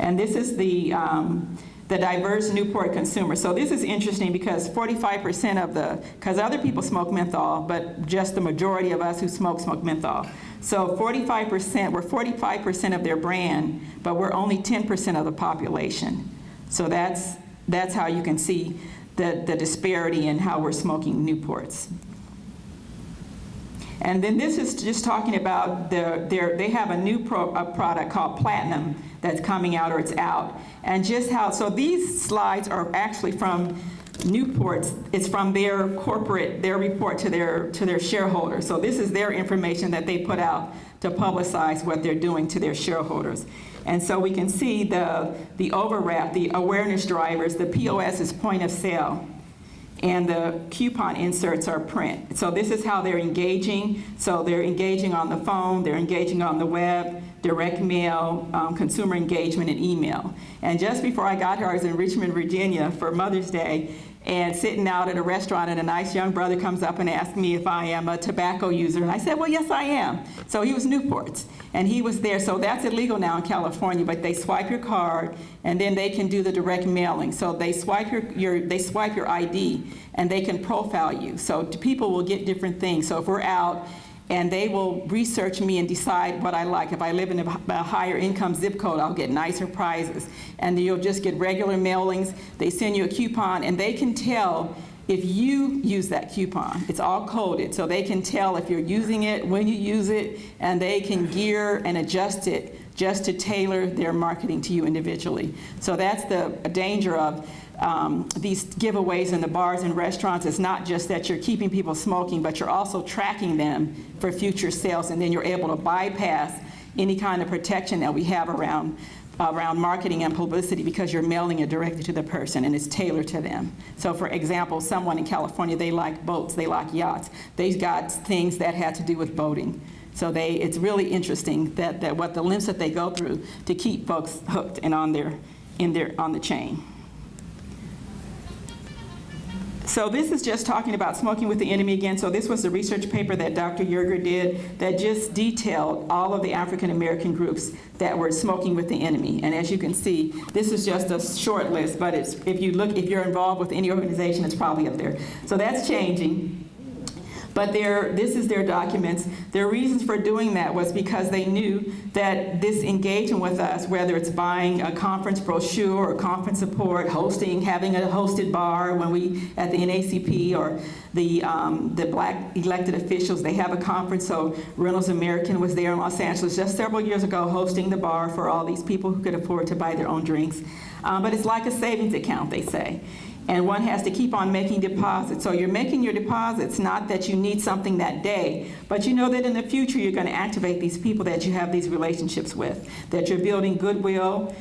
And this is the diverse Newport consumer. So this is interesting because 45% of because other people smoke menthol, but just the majority of us who smoke menthol. So 45%, we're 45% of their brand, but we're only 10% of the population. So that's how you can see the disparity in how we're smoking Newports. And then this is just talking about they have a new product called Platinum that's coming out, or it's out. And just how, so these slides are actually from Newport's. It's from their report to their shareholders. So this is their information that they put out to publicize what they're doing to their shareholders. And so we can see the overwrap, the awareness drivers, the POS is point of sale, and the coupon inserts are print. So this is how they're engaging. So they're engaging on the phone, they're engaging on the web, direct mail, consumer engagement, and email. And just before I got here, I was in Richmond, Virginia for Mother's Day, and sitting out at a restaurant, and a nice young brother comes up and asks me if I am a tobacco user. And I said, well, yes, I am. So he was Newport's, and he was there. So that's illegal now in California, but they swipe your card, and then they can do the direct mailing. So they swipe your ID, and they can profile you. So people will get different things. So if we're out, and they will research me and decide what I like. If I live in a higher income zip code, I'll get nicer prizes. And you'll just get regular mailings. They send you a coupon, and they can tell if you use that coupon. It's all coded, so they can tell if you're using it, when you use it, and they can gear and adjust it just to tailor their marketing to you individually. So that's the danger of these giveaways in the bars and restaurants. It's not just that you're keeping people smoking, but you're also tracking them for future sales, and then you're able to bypass any kind of protection that we have around marketing and publicity because you're mailing it directly to the person and it's tailored to them. So for example, someone in California, they like boats, they like yachts. They got things that had to do with boating. So it's really interesting that what the lengths that they go through to keep folks hooked and on the chain. So this is just talking about smoking with the enemy again. So this was the research paper that Dr. Yerger did that just detailed all of the African American groups that were smoking with the enemy. And as you can see, this is just a short list, but if you're involved with any organization, it's probably up there. So that's changing. But this is their documents. Their reasons for doing that was because they knew that this engagement with us, whether it's buying a conference brochure or conference support, having a hosted bar when we at the NAACP, or the black elected officials, they have a conference. So Reynolds American was there in Los Angeles just several years ago hosting the bar for all these people who could afford to buy their own drinks. But it's like a savings account, they say. And one has to keep on making deposits. So you're making your deposits, not that you need something that day, but you know that in the future you're going to activate these people that you have these relationships with, that you're building goodwill,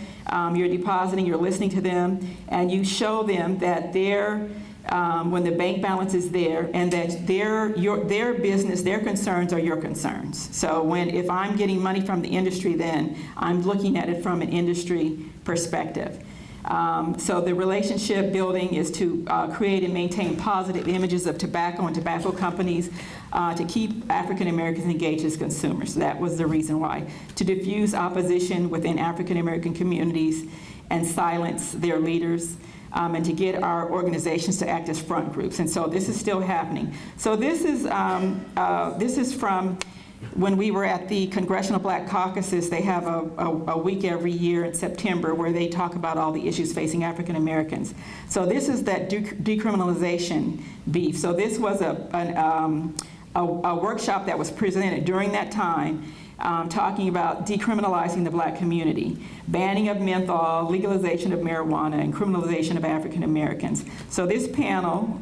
you're depositing, you're listening to them, and you show them that when the bank balance is there, and that their business, their concerns are your concerns. So if I'm getting money from the industry, then I'm looking at it from an industry perspective. So the relationship building is to create and maintain positive images of tobacco and tobacco companies to keep African Americans engaged as consumers. That was the reason why. To diffuse opposition within African American communities and silence their leaders, and to get our organizations to act as front groups. And so this is still happening. So this is from when we were at the Congressional Black Caucuses. They have a week every year in September where they talk about all the issues facing African Americans. So this is that decriminalization beef. So this was a a workshop that was presented during that time talking about decriminalizing the black community, banning of menthol, legalization of marijuana, and criminalization of African Americans. So this panel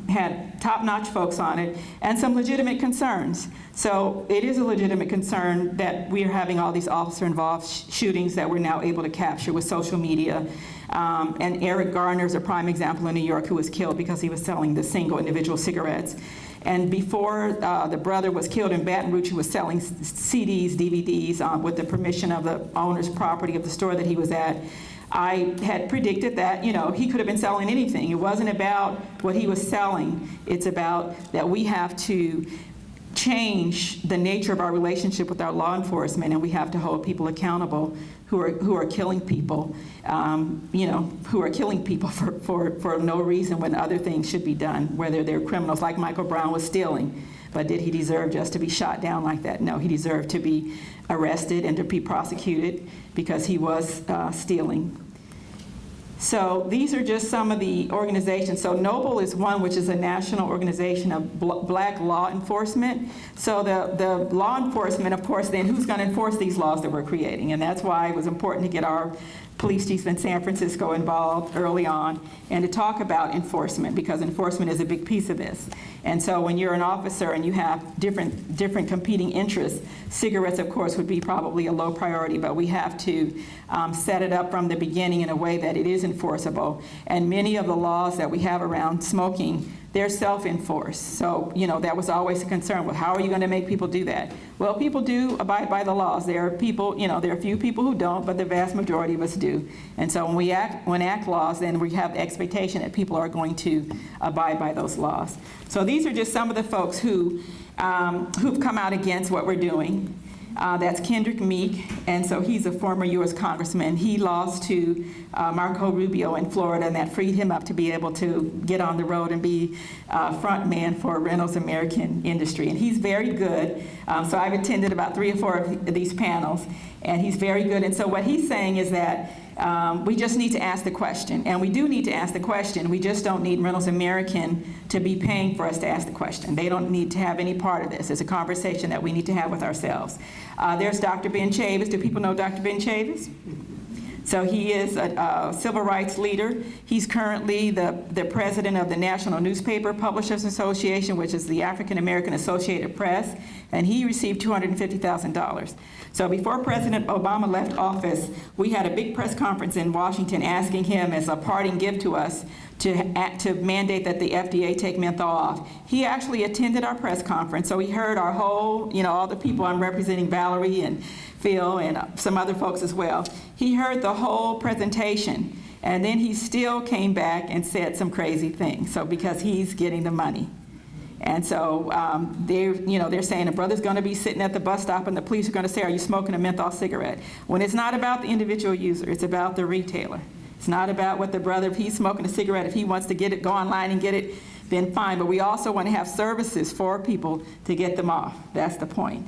had top-notch folks on it and some legitimate concerns. So it is a legitimate concern that we are having all these officer-involved shootings that we're now able to capture with social media. And Eric Garner is a prime example in New York, who was killed because he was selling the single individual cigarettes. And before the brother was killed in Baton Rouge, he was selling CDs, DVDs with the permission of the owner's property of the store that he was at. I had predicted that, he could have been selling anything. It wasn't about what he was selling. It's about that we have to change the nature of our relationship with our law enforcement, and we have to hold people accountable who are killing people, who are killing people for no reason when other things should be done, whether they're criminals like Michael Brown was stealing. But did he deserve just to be shot down like that? No, he deserved to be arrested and to be prosecuted because he was stealing. So these are just some of the organizations. So NOBLE is one, which is a national organization of black law enforcement. So the law enforcement, of course, then who's going to enforce these laws that we're creating? And that's why it was important to get our police chief in San Francisco involved early on and to talk about enforcement, because enforcement is a big piece of this. And so when you're an officer and you have different competing interests, cigarettes, of course, would be probably a low priority, but we have to set it up from the beginning in a way that it is enforceable. And many of the laws that we have around smoking, they're self-enforced. So, that was always a concern. Well, how are you going to make people do that? Well, people do abide by the laws. There are people, there are a few people who don't, but the vast majority of us do. And so when we enact laws, then we have the expectation that people are going to abide by those laws. So these are just some of the folks who've come out against what we're doing. That's Kendrick Meek, and so he's a former U.S. congressman. He lost to Marco Rubio in Florida, and that freed him up to be able to get on the road and be front man for Reynolds American Industry. And he's very good. So I've attended about 3 or 4 of these panels, and he's very good. And so what he's saying is that we just need to ask the question, and we do need to ask the question. We just don't need Reynolds American to be paying for us to ask the question. They don't need to have any part of this. It's a conversation that we need to have with ourselves. There's Dr. Ben Chavis. Do people know Dr. Ben Chavis? So he is a civil rights leader. He's currently the president of the National Newspaper Publishers Association, which is the African-American Associated Press, and he received $250,000. So before President Obama left office, we had a big press conference in Washington asking him as a parting gift to us to mandate that the FDA take menthol off. He actually attended our press conference, so he heard our whole, all the people. I'm representing Valerie and Phil and some other folks as well. He heard the whole presentation, and then he still came back and said some crazy things. So because he's getting the money. And so they're saying a brother's going to be sitting at the bus stop and the police are going to say, are you smoking a menthol cigarette? When it's not about the individual user, it's about the retailer. It's not about what the brother, if he's smoking a cigarette, if he wants to get it, go online and get it, then fine. But we also want to have services for people to get them off. That's the point.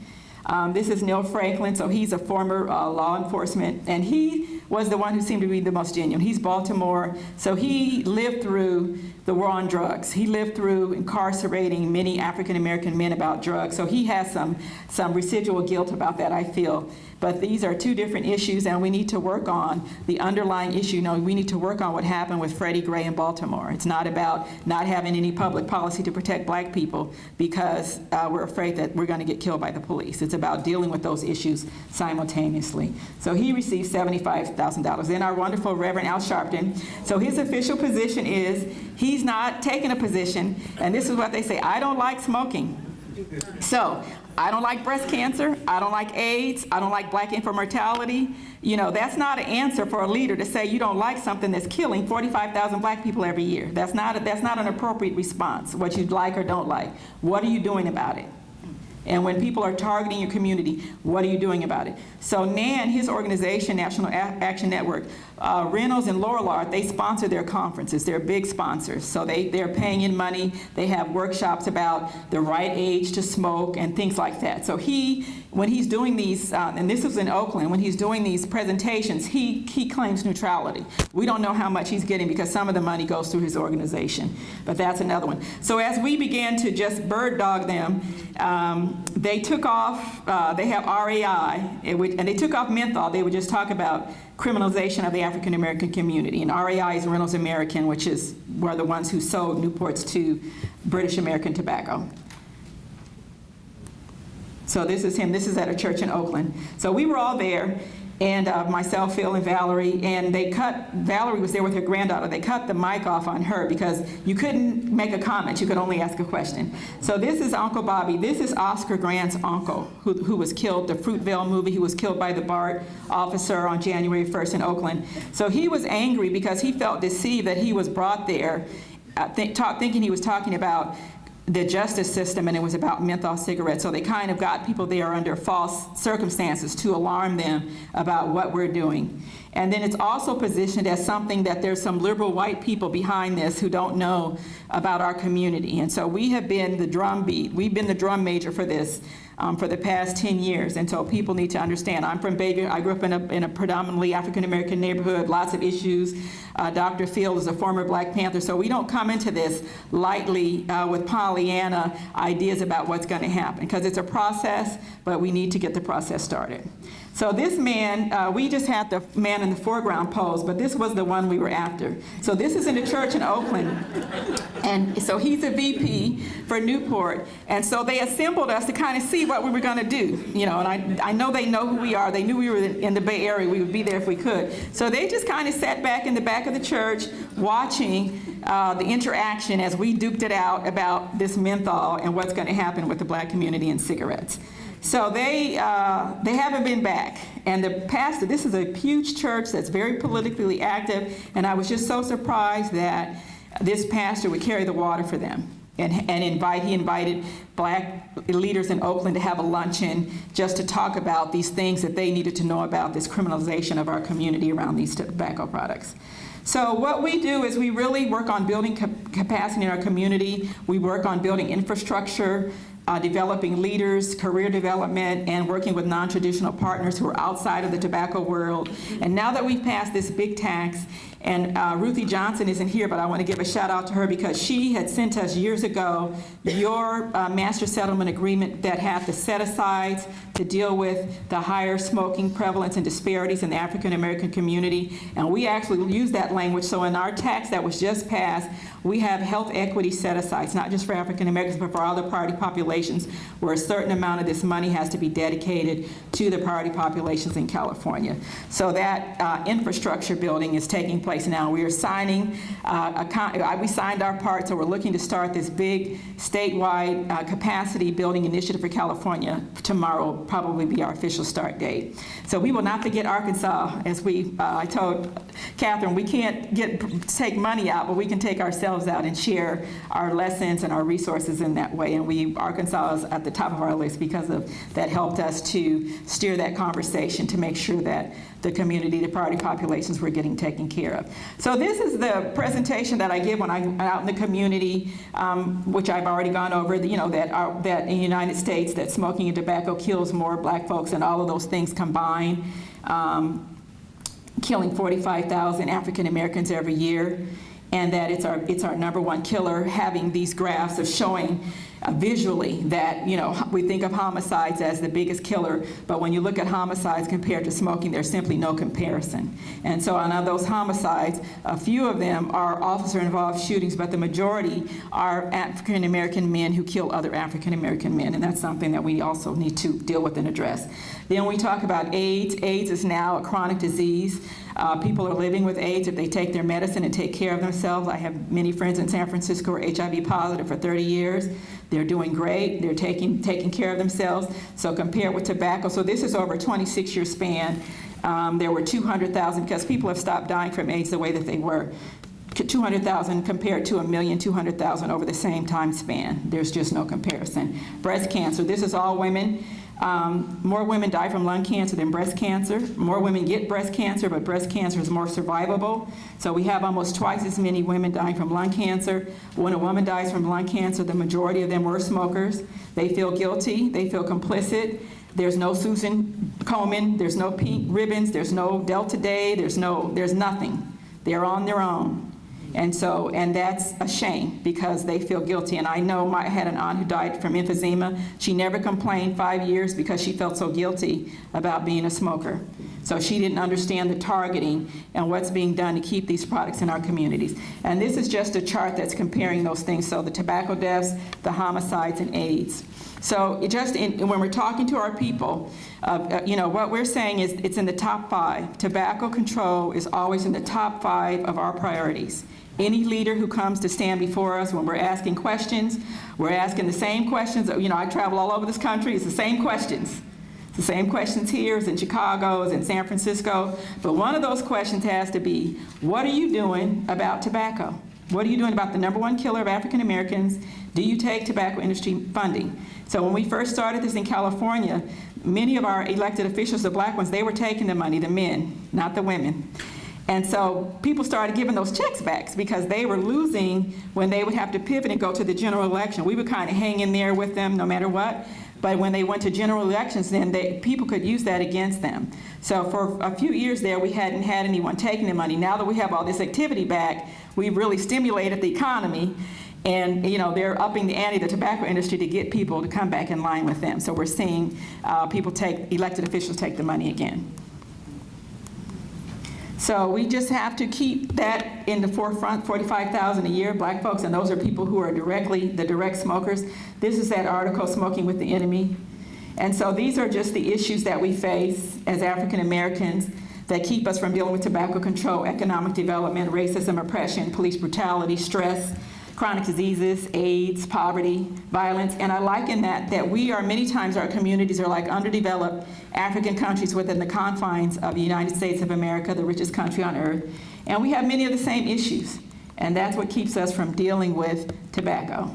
This is Neil Franklin, so he's a former law enforcement, and he was the one who seemed to be the most genuine. He's Baltimore, so he lived through the war on drugs. He lived through incarcerating many African-American men about drugs, so he has some residual guilt about that, I feel. But these are 2 different issues, and we need to work on the underlying issue. We need to work on what happened with Freddie Gray in Baltimore. It's not about not having any public policy to protect black people because we're afraid that we're going to get killed by the police. It's about dealing with those issues simultaneously. So he received $75,000. Then our wonderful Reverend Al Sharpton. So his official position is he's not taking a position, and this is what they say: I don't like smoking. So I don't like breast cancer, I don't like AIDS, I don't like black infant mortality. That's not an answer for a leader to say you don't like something that's killing 45,000 black people every year. That's not an appropriate response, what you like or don't like. What are you doing about it? And when people are targeting your community, what are you doing about it? So NAN, his organization, National Action Network, Reynolds and Lorillard, they sponsor their conferences. They're big sponsors. So they're paying in money. They have workshops about the right age to smoke and things like that. So when he's doing these, and this was in Oakland, when he's doing these presentations, he claims neutrality. We don't know how much he's getting because some of the money goes through his organization, but that's another one. So as we began to just bird dog them, they took off, they have RAI, and they took off menthol. They would just talk about criminalization of the African American community. And RAI is Reynolds American, which were the ones who sold Newports to British American Tobacco. So this is him. This is at a church in Oakland. So we were all there, and myself, Phil, and Valerie, and Valerie was there with her granddaughter. They cut the mic off on her because you couldn't make a comment. You could only ask a question. So this is Uncle Bobby. This is Oscar Grant's uncle, who was killed, the Fruitvale movie. He was killed by the BART officer on January 1st in Oakland. So he was angry because he felt deceived that he was brought there thinking he was talking about the justice system, and it was about menthol cigarettes. So they kind of got people there under false circumstances to alarm them about what we're doing. And then it's also positioned as something that there's some liberal white people behind this who don't know about our community. And so we have been the drumbeat. We've been the drum major for this for the past 10 years. And so people need to understand. I'm from Bayview. I grew up in a predominantly African-American neighborhood, lots of issues. Dr. Field is a former Black Panther. So we don't come into this lightly with Pollyanna ideas about what's going to happen, because it's a process, but we need to get the process started. So this man, we just had the man in the foreground pose, but this was the one we were after. So this is in a church in Oakland, and so he's a VP for Newport, and so they assembled us to kind of see what we were going to do, you know. And I know they know who we are. They knew we were in the Bay Area. We would be there if we could. So they just kind of sat back in the back of the church, watching the interaction as we duked it out about this menthol and what's going to happen with the Black community and cigarettes. So they haven't been back. And the pastor, this is a huge church that's very politically active, and I was just so surprised that this pastor would carry the water for them. And he invited Black leaders in Oakland to have a luncheon just to talk about these things that they needed to know about this criminalization of our community around these tobacco products. So what we do is we really work on building capacity in our community. We work on building infrastructure, developing leaders, career development, and working with non-traditional partners who are outside of the tobacco world. And now that we've passed this big tax, and Ruthie Johnson isn't here, but I want to give a shout out to her because she had sent us years ago your master settlement agreement that had the set-asides to deal with the higher smoking prevalence and disparities in the African American community. And we actually use that language. So in our tax that was just passed, we have health equity set-asides, not just for African Americans, but for other priority populations, where a certain amount of this money has to be dedicated to the priority populations in California. So that infrastructure building is taking place now. We are signing, we signed our part, so we're looking to start this big statewide capacity building initiative for California. Tomorrow will probably be our official start date. So we will not forget Arkansas, as I told Catherine, we can't take money out, but we can take ourselves out and share our lessons and our resources in that way. And Arkansas is at the top of our list because that helped us to steer that conversation to make sure that the community, the priority populations were getting taken care of. So this is the presentation that I give when I'm out in the community, which I've already gone over, that in the United States that smoking and tobacco kills more Black folks and all of those things combined, killing 45,000 African Americans every year, and that it's our number one killer, having these graphs of showing visually that, we think of homicides as the biggest killer, but when you look at homicides compared to smoking, there's simply no comparison. And so on those homicides, a few of them are officer-involved shootings, but the majority are African American men who kill other African American men, and that's something that we also need to deal with and address. Then we talk about AIDS. AIDS is now a chronic disease. People are living with AIDS if they take their medicine and take care of themselves. I have many friends in San Francisco who are HIV positive for 30 years. They're doing great. They're taking care of themselves. So compared with tobacco, so this is over a 26-year span. There were 200,000, because people have stopped dying from AIDS the way that they were. 200,000 compared to 1,200,000 over the same time span. There's just no comparison. Breast cancer, this is all women. More women die from lung cancer than breast cancer. More women get breast cancer, but breast cancer is more survivable. So we have almost twice as many women dying from lung cancer. When a woman dies from lung cancer, the majority of them were smokers. They feel guilty, they feel complicit. There's no Susan Komen, there's no pink ribbons, there's no Delta Day, there's nothing. They're on their own. And that's a shame because they feel guilty. And I know I had an aunt who died from emphysema. She never complained 5 years because she felt so guilty about being a smoker. So she didn't understand the targeting and what's being done to keep these products in our communities. And this is just a chart that's comparing those things. So the tobacco deaths, the homicides, and AIDS. So when we're talking to our people, what we're saying is it's in the top 5. Tobacco control is always in the top 5 of our priorities. Any leader who comes to stand before us when we're asking questions, we're asking the same questions. I travel all over this country, it's the same questions. It's the same questions here as in Chicago, as in San Francisco. But one of those questions has to be, what are you doing about tobacco? What are you doing about the #1 killer of African Americans? Do you take tobacco industry funding? So when we first started this in California, many of our elected officials, the black ones, they were taking the money, the men, not the women. And so people started giving those checks back because they were losing when they would have to pivot and go to the general election. We would kind of hang in there with them no matter what. But when they went to general elections, then people could use that against them. So for a few years there, we hadn't had anyone taking the money. Now that we have all this activity back, we've really stimulated the economy. And they're upping the ante, the tobacco industry, to get people to come back in line with them. So we're seeing elected officials take the money again. So we just have to keep that in the forefront, 45,000 a year, black folks, and those are people who are the direct smokers. This is that article, Smoking with the Enemy. And so these are just the issues that we face as African Americans that keep us from dealing with tobacco control, economic development, racism, oppression, police brutality, stress, chronic diseases, AIDS, poverty, violence. And I liken that we are, many times our communities are like underdeveloped African countries within the confines of the United States of America, the richest country on earth. And we have many of the same issues. And that's what keeps us from dealing with tobacco.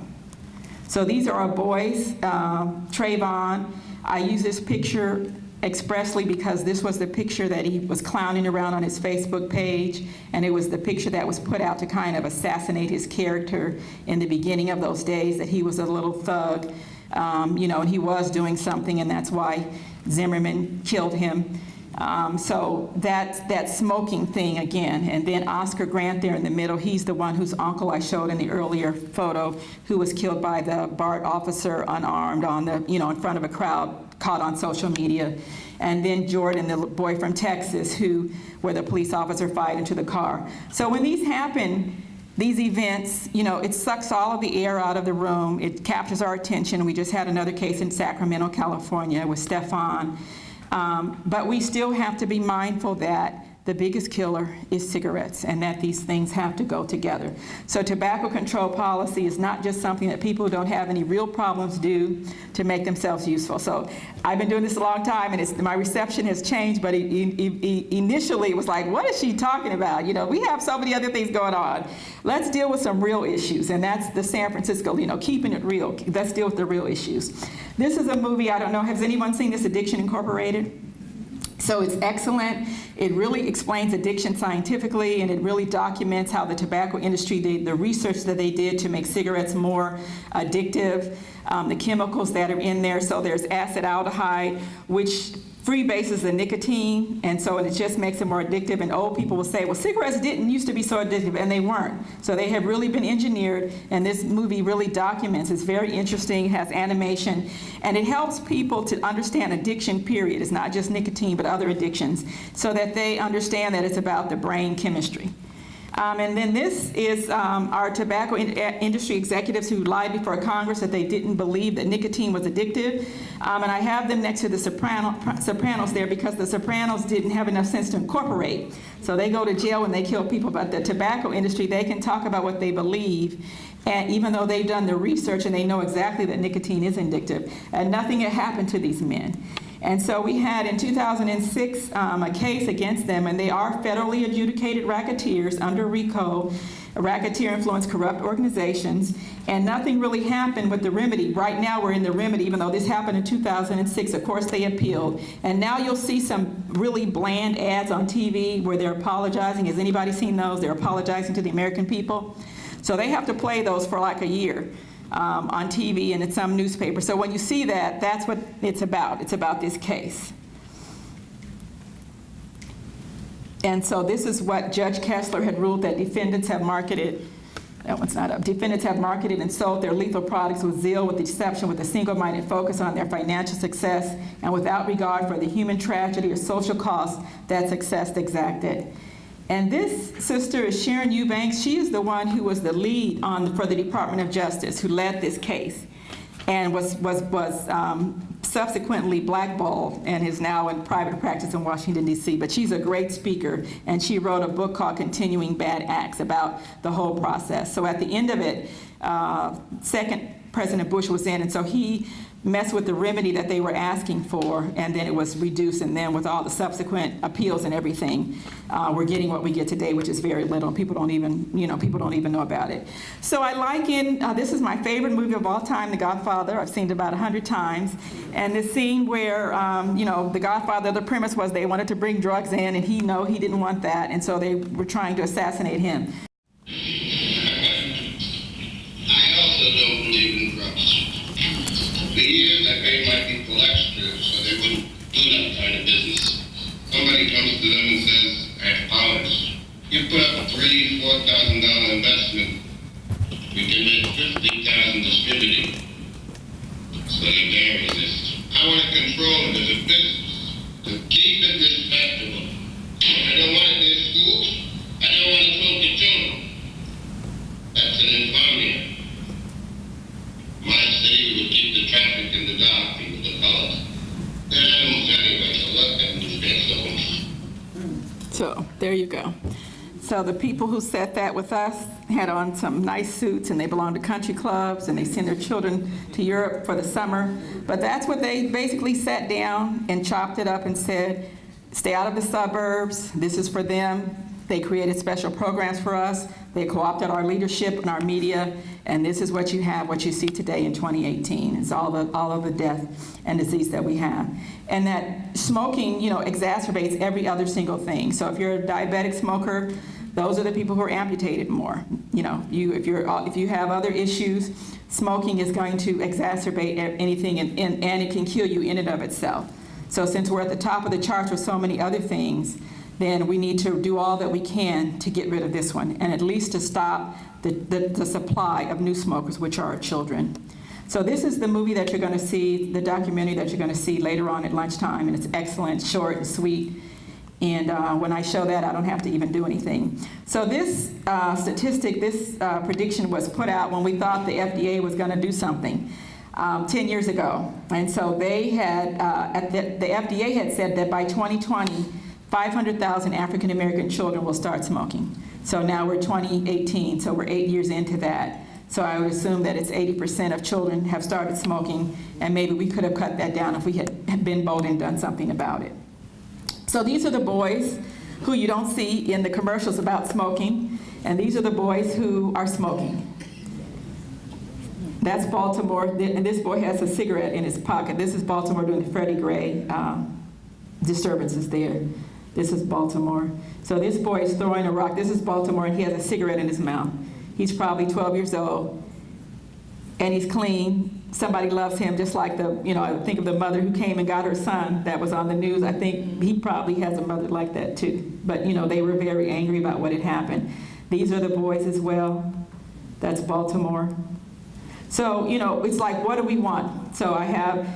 So these are our boys, Trayvon. I use this picture expressly because this was the picture that he was clowning around on his Facebook page, and it was the picture that was put out to kind of assassinate his character in the beginning of those days, that he was a little thug, and he was doing something, and that's why Zimmerman killed him. So that smoking thing again, and then Oscar Grant there in the middle, he's the one whose uncle I showed in the earlier photo, who was killed by the BART officer unarmed in front of a crowd, caught on social media. And then Jordan, the boy from Texas, where the police officer fired into the car. So when these happen, these events, it sucks all of the air out of the room. It captures our attention. We just had another case in Sacramento, California with Stefan. But we still have to be mindful that the biggest killer is cigarettes and that these things have to go together. So tobacco control policy is not just something that people who don't have any real problems do to make themselves useful. So I've been doing this a long time, and my reception has changed, but initially it was like, what is she talking about? We have so many other things going on. Let's deal with some real issues, and that's the San Francisco, keeping it real. Let's deal with the real issues. This is a movie, I don't know, has anyone seen this, Addiction Incorporated? So it's excellent. It really explains addiction scientifically, and it really documents how the tobacco industry, the research that they did to make cigarettes more addictive, the chemicals that are in there. So there's acetaldehyde, which freebases the nicotine, and so it just makes it more addictive. And old people will say, well, cigarettes didn't used to be so addictive, and they weren't. So they have really been engineered, and this movie really documents. It's very interesting, it has animation, and it helps people to understand addiction, period. It's not just nicotine, but other addictions, so that they understand that it's about the brain chemistry. And then this is our tobacco industry executives who lied before Congress that they didn't believe that nicotine was addictive. And I have them next to the Sopranos there because the Sopranos didn't have enough sense to incorporate. So they go to jail when they kill people, but the tobacco industry, they can talk about what they believe, and even though they've done the research and they know exactly that nicotine is addictive, and nothing had happened to these men. And so we had in 2006 a case against them, and they are federally adjudicated racketeers under RICO. racketeer influence, corrupt organizations, and nothing really happened with the remedy. Right now we're in the remedy, even though this happened in 2006. Of course they appealed. And now you'll see some really bland ads on TV where they're apologizing. Has anybody seen those? They're apologizing to the American people. So they have to play those for like a year on TV and in some newspaper. So when you see that, that's what it's about. It's about this case. And so this is what Judge Kessler had ruled, that defendants have marketed, that one's not up, defendants have marketed and sold their lethal products with zeal, with deception, with a single-minded focus on their financial success, and without regard for the human tragedy or social cost that success exacted. And this sister is Sharon Eubanks. She is the one who was the lead for the Department of Justice, who led this case, and was subsequently blackballed and is now in private practice in Washington, D.C. But she's a great speaker, and she wrote a book called Continuing Bad Acts about the whole process. So at the end of it, second President Bush was in, and so he messed with the remedy that they were asking for, and then it was reduced, and then with all the subsequent appeals and everything, we're getting what we get today, which is very little. People don't even know about it. So I liken, this is my favorite movie of all time, The Godfather. I've seen it about 100 times. And the scene where, The Godfather, the premise was they wanted to bring drugs in, and he didn't want that, and so they were trying to assassinate him. I also don't believe in drugs. For years, I paid my people extra so they wouldn't do that kind of business. Somebody comes to them and says, I have powers. You put up a $3,000, $4,000 investment, you can make $50,000 distributing. So they can't resist. I want to control it as a business, to keep it respectable. I don't want it in schools. I don't want to talk to children. That's an infamia. My city would keep the traffic and the dog people, the colors. They're animals anyway, so let them do their souls. So there you go. So the people who said that with us had on some nice suits, and they belong to country clubs, and they send their children to Europe for the summer. But that's what they basically sat down and chopped it up and said, stay out of the suburbs. This is for them. They created special programs for us. They co-opted our leadership and our media, and this is what you have, what you see today in 2018. It's all of the death and disease that we have. And that smoking, exacerbates every other single thing. So if you're a diabetic smoker, those are the people who are amputated more. If you have other issues, smoking is going to exacerbate anything, and it can kill you in and of itself. So since we're at the top of the charts with so many other things, then we need to do all that we can to get rid of this one, and at least to stop the supply of new smokers, which are our children. So this is the movie that you're going to see, the documentary that you're going to see later on at lunchtime, and it's excellent, short and sweet. And when I show that, I don't have to even do anything. So this statistic, this prediction was put out when we thought the FDA was going to do something 10 years ago. And so they had, the FDA had said that by 2020, 500,000 African-American children will start smoking. So now we're 2018, so we're 8 years into that. So I would assume that it's 80% of children have started smoking, and maybe we could have cut that down if we had been bold and done something about it. So these are the boys who you don't see in the commercials about smoking, and these are the boys who are smoking. That's Baltimore, and this boy has a cigarette in his pocket. This is Baltimore during the Freddie Gray disturbances there. This is Baltimore. So this boy is throwing a rock. This is Baltimore, and he has a cigarette in his mouth. He's probably 12 years old, and he's clean. Somebody loves him, just like I think of the mother who came and got her son that was on the news. I think he probably has a mother like that too. But they were very angry about what had happened. These are the boys as well. That's Baltimore. So, it's like, what do we want? So I have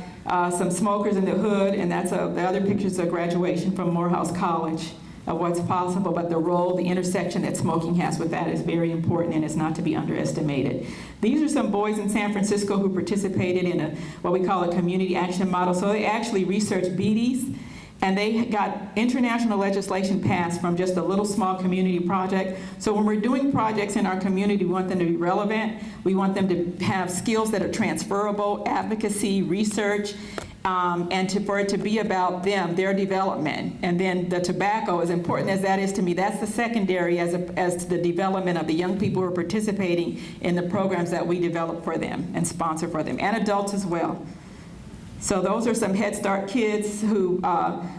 some smokers in the hood, and that's the other pictures of graduation from Morehouse College of what's possible, but the role, the intersection that smoking has with that is very important and is not to be underestimated. These are some boys in San Francisco who participated in what we call a community action model. So they actually researched BDs, and they got international legislation passed from just a little small community project. So when we're doing projects in our community, we want them to be relevant. We want them to have skills that are transferable, advocacy, research, and for it to be about them, their development. And then the tobacco, as important as that is to me, that's the secondary as to the development of the young people who are participating in the programs that we develop for them and sponsor for them, and adults as well. So those are some Head Start kids who,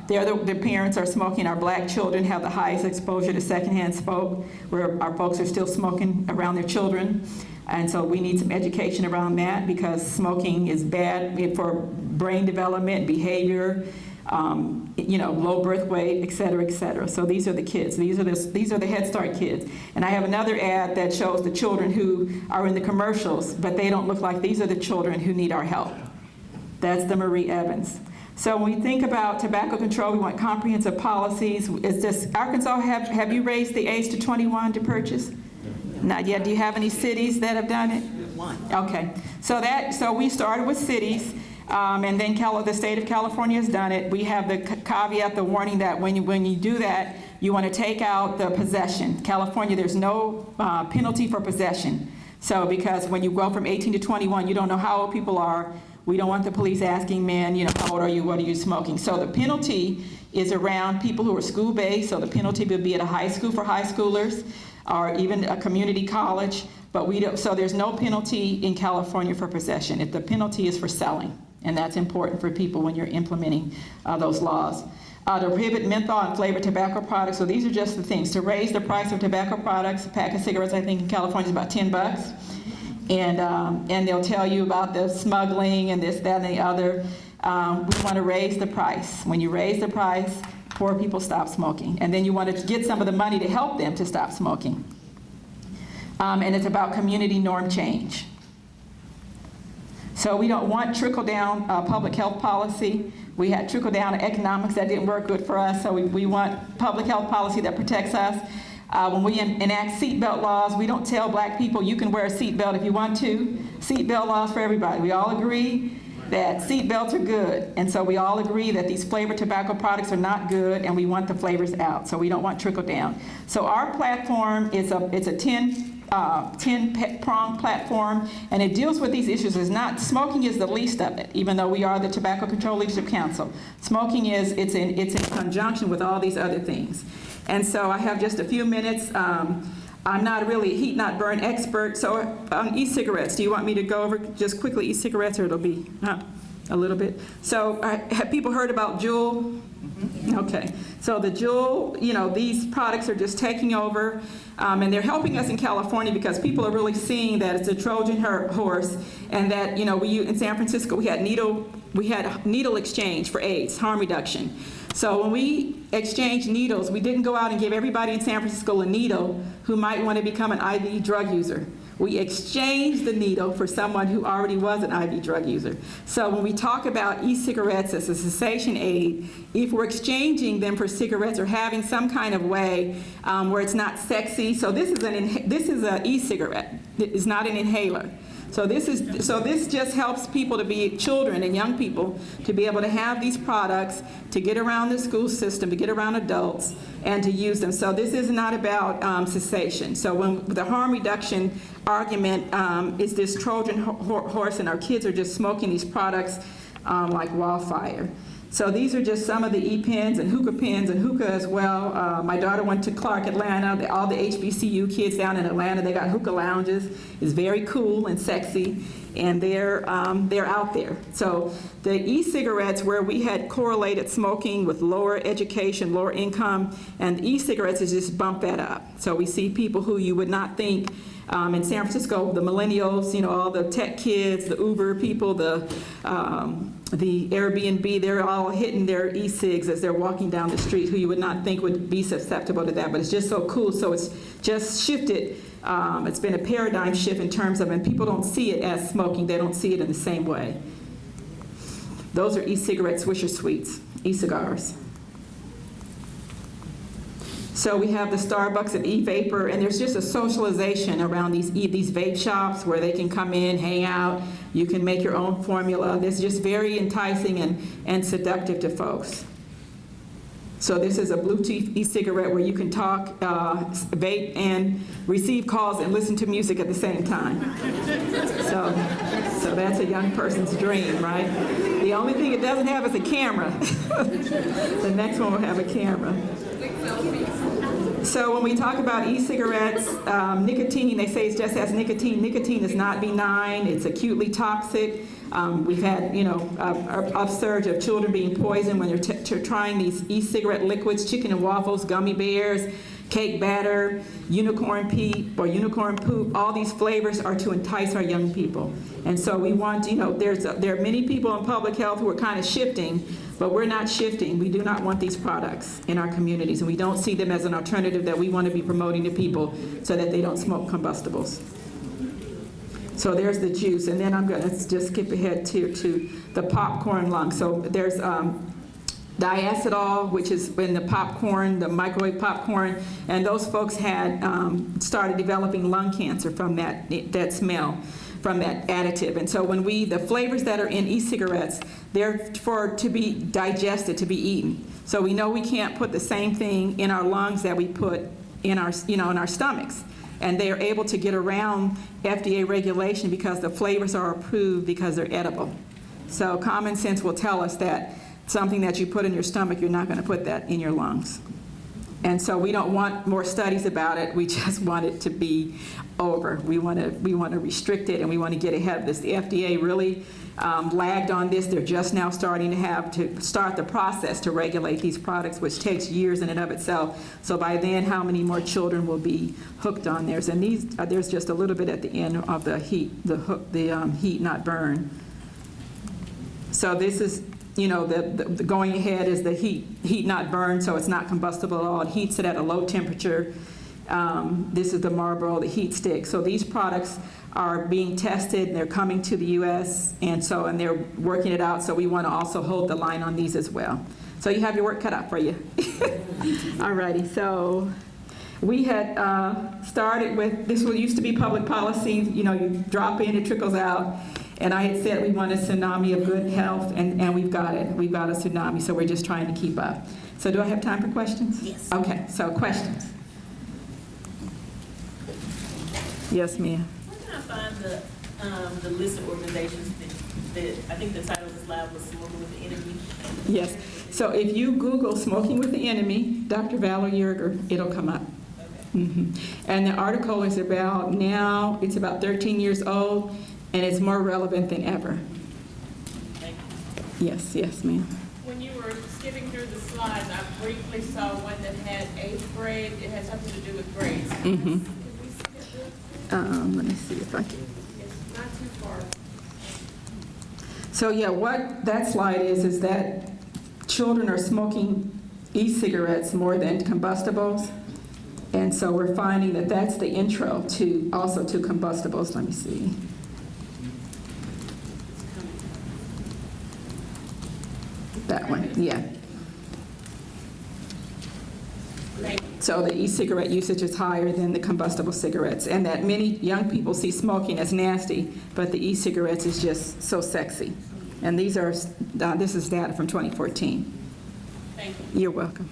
their parents are smoking. Our black children have the highest exposure to secondhand smoke, where our folks are still smoking around their children. And so we need some education around that, because smoking is bad for brain development, behavior, low birth weight, et cetera, et cetera. So these are the kids. These are the Head Start kids. And I have another ad that shows the children who are in the commercials, but they don't look like these are the children who need our help. That's the Marie Evans. So when we think about tobacco control, we want comprehensive policies. It's just, Arkansas, have you raised the age to 21 to purchase? Not yet. Do you have any cities that have done it? One. Okay. So we started with cities, and then the state of California has done it. We have the caveat, the warning that when you do that, you want to take out the possession. California, there's no penalty for possession. So because when you go from 18 to 21, you don't know how old people are. We don't want the police asking, man, how old are you, what are you smoking? So the penalty is around people who are school-based, so the penalty would be at a high school for high schoolers, or even a community college, but so there's no penalty in California for possession. If the penalty is for selling, and that's important for people when you're implementing those laws. To prohibit menthol and flavored tobacco products, so these are just the things. To raise the price of tobacco products, a pack of cigarettes, I think in California is about $10. And they'll tell you about the smuggling and this, that, and the other. We want to raise the price. When you raise the price, poor people stop smoking. And then you want to get some of the money to help them to stop smoking. And it's about community norm change. So we don't want trickle-down public health policy. We had trickle-down economics that didn't work good for us, so we want public health policy that protects us. When we enact seatbelt laws, we don't tell black people you can wear a seatbelt if you want to. Seatbelt laws for everybody. We all agree that seatbelts are good, and so we all agree that these flavored tobacco products are not good, and we want the flavors out, so we don't want trickle down. So our platform is a 10-prong platform, and it deals with these issues. Smoking is the least of it, even though we are the Tobacco Control Leadership Council. Smoking it's in conjunction with all these other things. And so I have just a few minutes. I'm not really a heat not burn expert, so on e-cigarettes, do you want me to go over just quickly e-cigarettes, or it'll be a little bit? So have people heard about Juul? Mm-hmm. Okay, so the Juul, these products are just taking over, and they're helping us in California because people are really seeing that it's a Trojan horse, and that in San Francisco we had needle exchange for AIDS, harm reduction. So when we exchanged needles, we didn't go out and give everybody in San Francisco a needle who might want to become an IV drug user. We exchanged the needle for someone who already was an IV drug user. So when we talk about e-cigarettes as a cessation aid, if we're exchanging them for cigarettes or having some kind of way where it's not sexy, so this is an e-cigarette. It's not an inhaler. So this just helps people children and young people, to be able to have these products, to get around the school system, to get around adults, and to use them. So this is not about cessation. So when the harm reduction argument is this Trojan horse, and our kids are just smoking these products like wildfire. So these are just some of the e-pens and hookah as well. My daughter went to Clark, Atlanta. All the HBCU kids down in Atlanta, they got hookah lounges. It's very cool and sexy, and they're out there. So the e-cigarettes, where we had correlated smoking with lower education, lower income, and e-cigarettes is just bump that up. So we see people who you would not think in San Francisco, the millennials, all the tech kids, the Uber people, the Airbnb, they're all hitting their e-cigs as they're walking down the street, who you would not think would be susceptible to that, but it's just so cool. So it's just shifted. It's been a paradigm shift in terms of, and people don't see it as smoking, they don't see it in the same way. Those are e-cigarette Swisher Sweets, e-cigars. So we have the Starbucks and e-vapor, and there's just a socialization around these vape shops where they can come in, hang out. You can make your own formula. It's just very enticing and seductive to folks. So this is a Bluetooth e-cigarette where you can talk, vape, and receive calls and listen to music at the same time. So that's a young person's dream, right? The only thing it doesn't have is a camera. The next one will have a camera. So when we talk about e-cigarettes, nicotine, they say it's just as nicotine. Nicotine is not benign. It's acutely toxic. We've had, a upsurge of children being poisoned when they're trying these e-cigarette liquids, chicken and waffles, gummy bears, cake batter, unicorn peep or unicorn poop. All these flavors are to entice our young people. And so we want, there are many people in public health who are kind of shifting, but we're not shifting. We do not want these products in our communities, and we don't see them as an alternative that we want to be promoting to people so that they don't smoke combustibles. So there's the juice, and then I'm going to just skip ahead to the popcorn lung. So there's diacetyl, which is in the popcorn, the microwave popcorn, and those folks had started developing lung cancer from that smell, from that additive. And so the flavors that are in e-cigarettes, they're to be digested, to be eaten. So we know we can't put the same thing in our lungs that we put in our, in our stomachs. And they are able to get around FDA regulation because the flavors are approved because they're edible. So common sense will tell us that something that you put in your stomach, you're not going to put that in your lungs. And so we don't want more studies about it. We just want it to be over. We want to restrict it, and we want to get ahead of this. The FDA really lagged on this. They're just now starting to start the process to regulate these products, which takes years in and of itself. So by then, how many more children will be hooked on theirs? And there's just a little bit at the end of the heat, the heat not burn. So this is, the going ahead is the heat not burn, so it's not combustible at all. It heats it at a low temperature. This is the Marlboro, the heat stick. So these products are being tested, and they're coming to the U.S., and they're working it out, so we want to also hold the line on these as well. So you have your work cut out for you. All righty, so we had started with, this used to be public policy, you drop in, it trickles out, and I had said we want a tsunami of good health, and we've got it. We've got a tsunami, so we're just trying to keep up. So do I have time for questions? Yes. Okay, so questions. Yes, ma'am. Where can I find the list of organizations that I think the title of this live was Smoking with the Enemy? Yes. So if you Google Smoking with the Enemy, Dr. Valerie Yerger, it'll come up. Okay. And the article is it's about 13 years old, and it's more relevant than ever. Thank you. Yes, ma'am. When you were skipping through the slides, I briefly saw one that had 8th grade. It had something to do with grades. Can we skip this? Let me see if I can. It's not too far. So yeah, what that slide is that children are smoking e-cigarettes more than combustibles. And so we're finding that that's the intro to combustibles. Let me see. That one, yeah. So the e-cigarette usage is higher than the combustible cigarettes, and that many young people see smoking as nasty, but the e-cigarettes is just so sexy. And this is data from 2014. Thank you. You're welcome.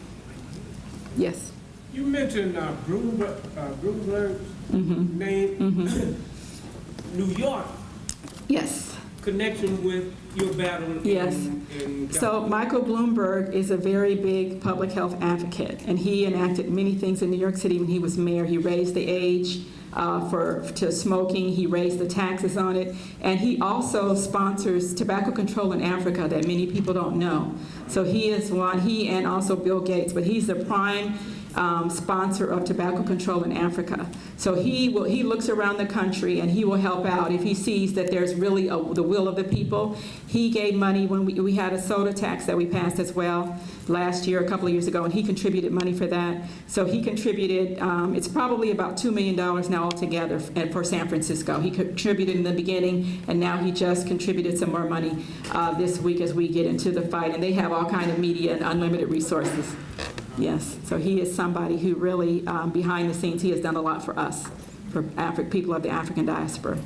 Yes. You mentioned Bloomberg's name. New York Yes. connection with your battle Yes. in So Michael Bloomberg is a very big public health advocate, and he enacted many things in New York City when he was mayor. He raised the age to smoking. He raised the taxes on it, and he also sponsors tobacco control in Africa that many people don't know. So he is one. He and also Bill Gates, but he's the prime sponsor of tobacco control in Africa. So he looks around the country and he will help out if he sees that there's really the will of the people. He gave money when we had a soda tax that we passed as well last year, a couple of years ago, and he contributed money for that. So he contributed, it's probably about $2 million now altogether for San Francisco. He contributed in the beginning, and now he just contributed some more money this week as we get into the fight. And they have all kind of media and unlimited resources. Yes, so he is somebody who really, behind the scenes, he has done a lot for us, for people of the African diaspora.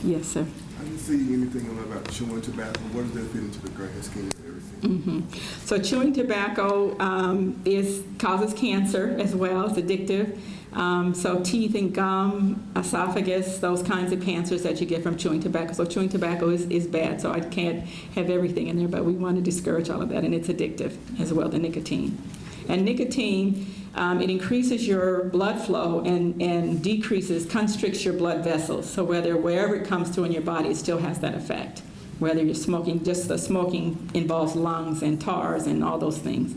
Yes, sir. How do you see anything about chewing tobacco? What does that fit into the grand scheme of everything? So chewing tobacco causes cancer as well. It's addictive. So teeth and gum, esophagus, those kinds of cancers that you get from chewing tobacco. So chewing tobacco is bad, so I can't have everything in there, but we want to discourage all of that, and it's addictive as well, the nicotine. And nicotine, it increases your blood flow and constricts your blood vessels. So wherever it comes to in your body, it still has that effect. Whether you're smoking, just the smoking involves lungs and tars and all those things.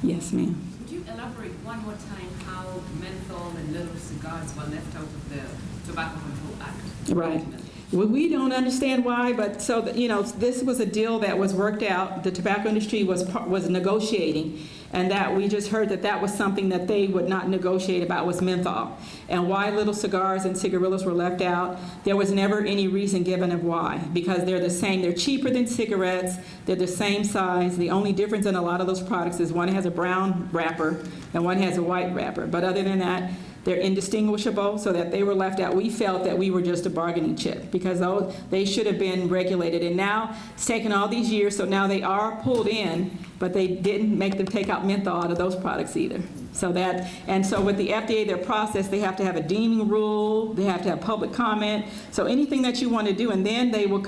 Yes, ma'am. Could you elaborate one more time how menthol and little cigars were left out of the Tobacco Control Act? Right. Well, we don't understand why, but so this was a deal that was worked out. The tobacco industry was negotiating, and that we just heard that was something that they would not negotiate about was menthol. And why little cigars and cigarillos were left out, there was never any reason given of why, because they're the same. They're cheaper than cigarettes. They're the same size. The only difference in a lot of those products is one has a brown wrapper and one has a white wrapper. But other than that, they're indistinguishable, so that they were left out. We felt that we were just a bargaining chip because they should have been regulated. And now it's taken all these years, so now they are pulled in, but they didn't make them take out menthol out of those products either. So with the FDA, their process, they have to have a deeming rule, they have to have public comment. So anything that you want to do, and then they will,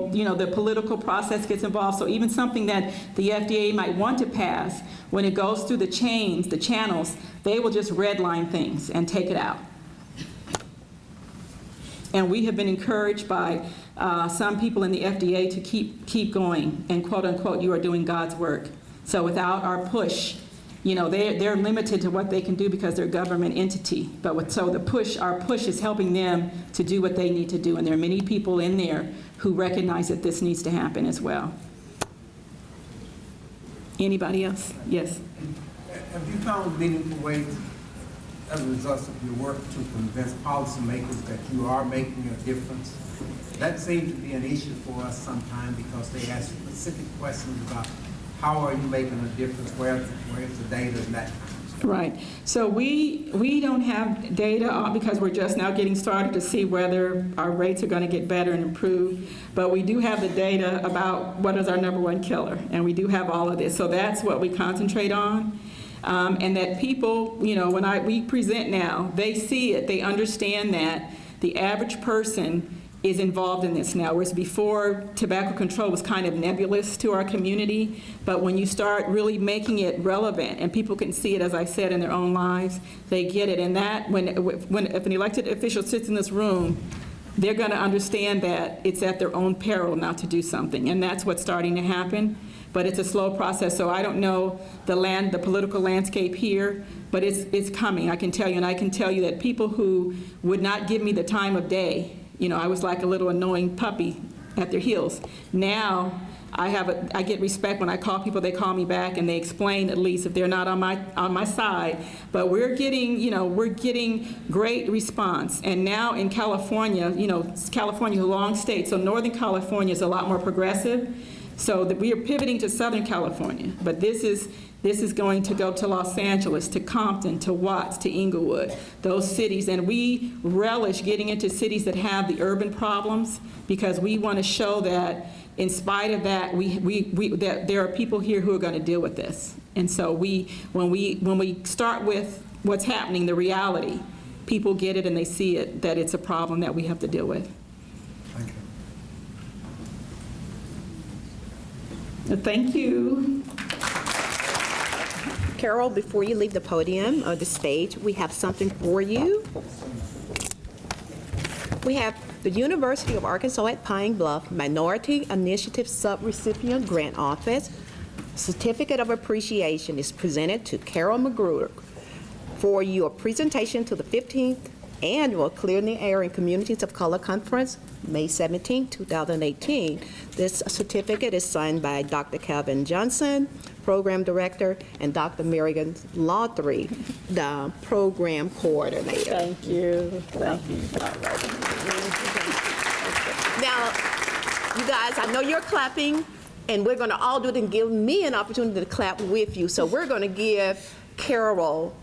the political process gets involved. So even something that the FDA might want to pass, when it goes through the channels, they will just redline things and take it out. And we have been encouraged by some people in the FDA to keep going, and quote unquote, you are doing God's work. So without our push, they're limited to what they can do because they're a government entity. But our push is helping them to do what they need to do. And there are many people in there who recognize that this needs to happen as well. Anybody else? Yes. Have you found meaningful ways as a result of your work to convince policymakers that you are making a difference? That seems to be an issue for us sometimes because they ask specific questions about how are you making a difference, where's the data and that kind of stuff. Right. So we don't have data because we're just now getting started to see whether our rates are going to get better and improve. But we do have the data about what is our number one killer, and we do have all of this. So that's what we concentrate on. And that people, when we present now, they see it, they understand that the average person is involved in this now, whereas before tobacco control was kind of nebulous to our community. But when you start really making it relevant and people can see it, as I said, in their own lives, they get it. And that if an elected official sits in this room, they're going to understand that it's at their own peril not to do something. And that's what's starting to happen. But it's a slow process, so I don't know the political landscape here, but it's coming, I can tell you. And I can tell you that people who would not give me the time of day, I was like a little annoying puppy at their heels. Now I get respect when I call people, they call me back and they explain, at least if they're not on my side. But we're getting great response. And now in California, California is a long state, so Northern California is a lot more progressive. So we are pivoting to Southern California, but this is going to go to Los Angeles, to Compton, to Watts, to Inglewood, those cities. And we relish getting into cities that have the urban problems because we want to show that in spite of that, that there are people here who are going to deal with this. And so when we start with what's happening, the reality, people get it and they see it, that it's a problem that we have to deal with. Thank you. Carol, before you leave the podium or the stage, we have something for you. We have the University of Arkansas at Pine Bluff Minority Initiative Subrecipient Grant Office. Certificate of Appreciation is presented to Carol Magruder for your presentation to the 15th Annual Clearing the Air in Communities of Color Conference, May 17, 2018. This certificate is signed by Dr. Calvin Johnson, Program Director, and Dr. Marion Lawthrey, the Program Coordinator. Thank you. Thank you. Now, you guys, I know you're clapping, and we're going to all do it and give me an opportunity to clap with you. So we're going to give Carol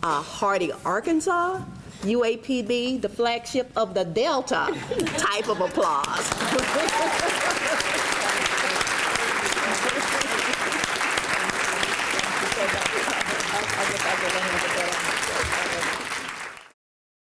Hardy, Arkansas, UAPB, the flagship of the Delta type of applause.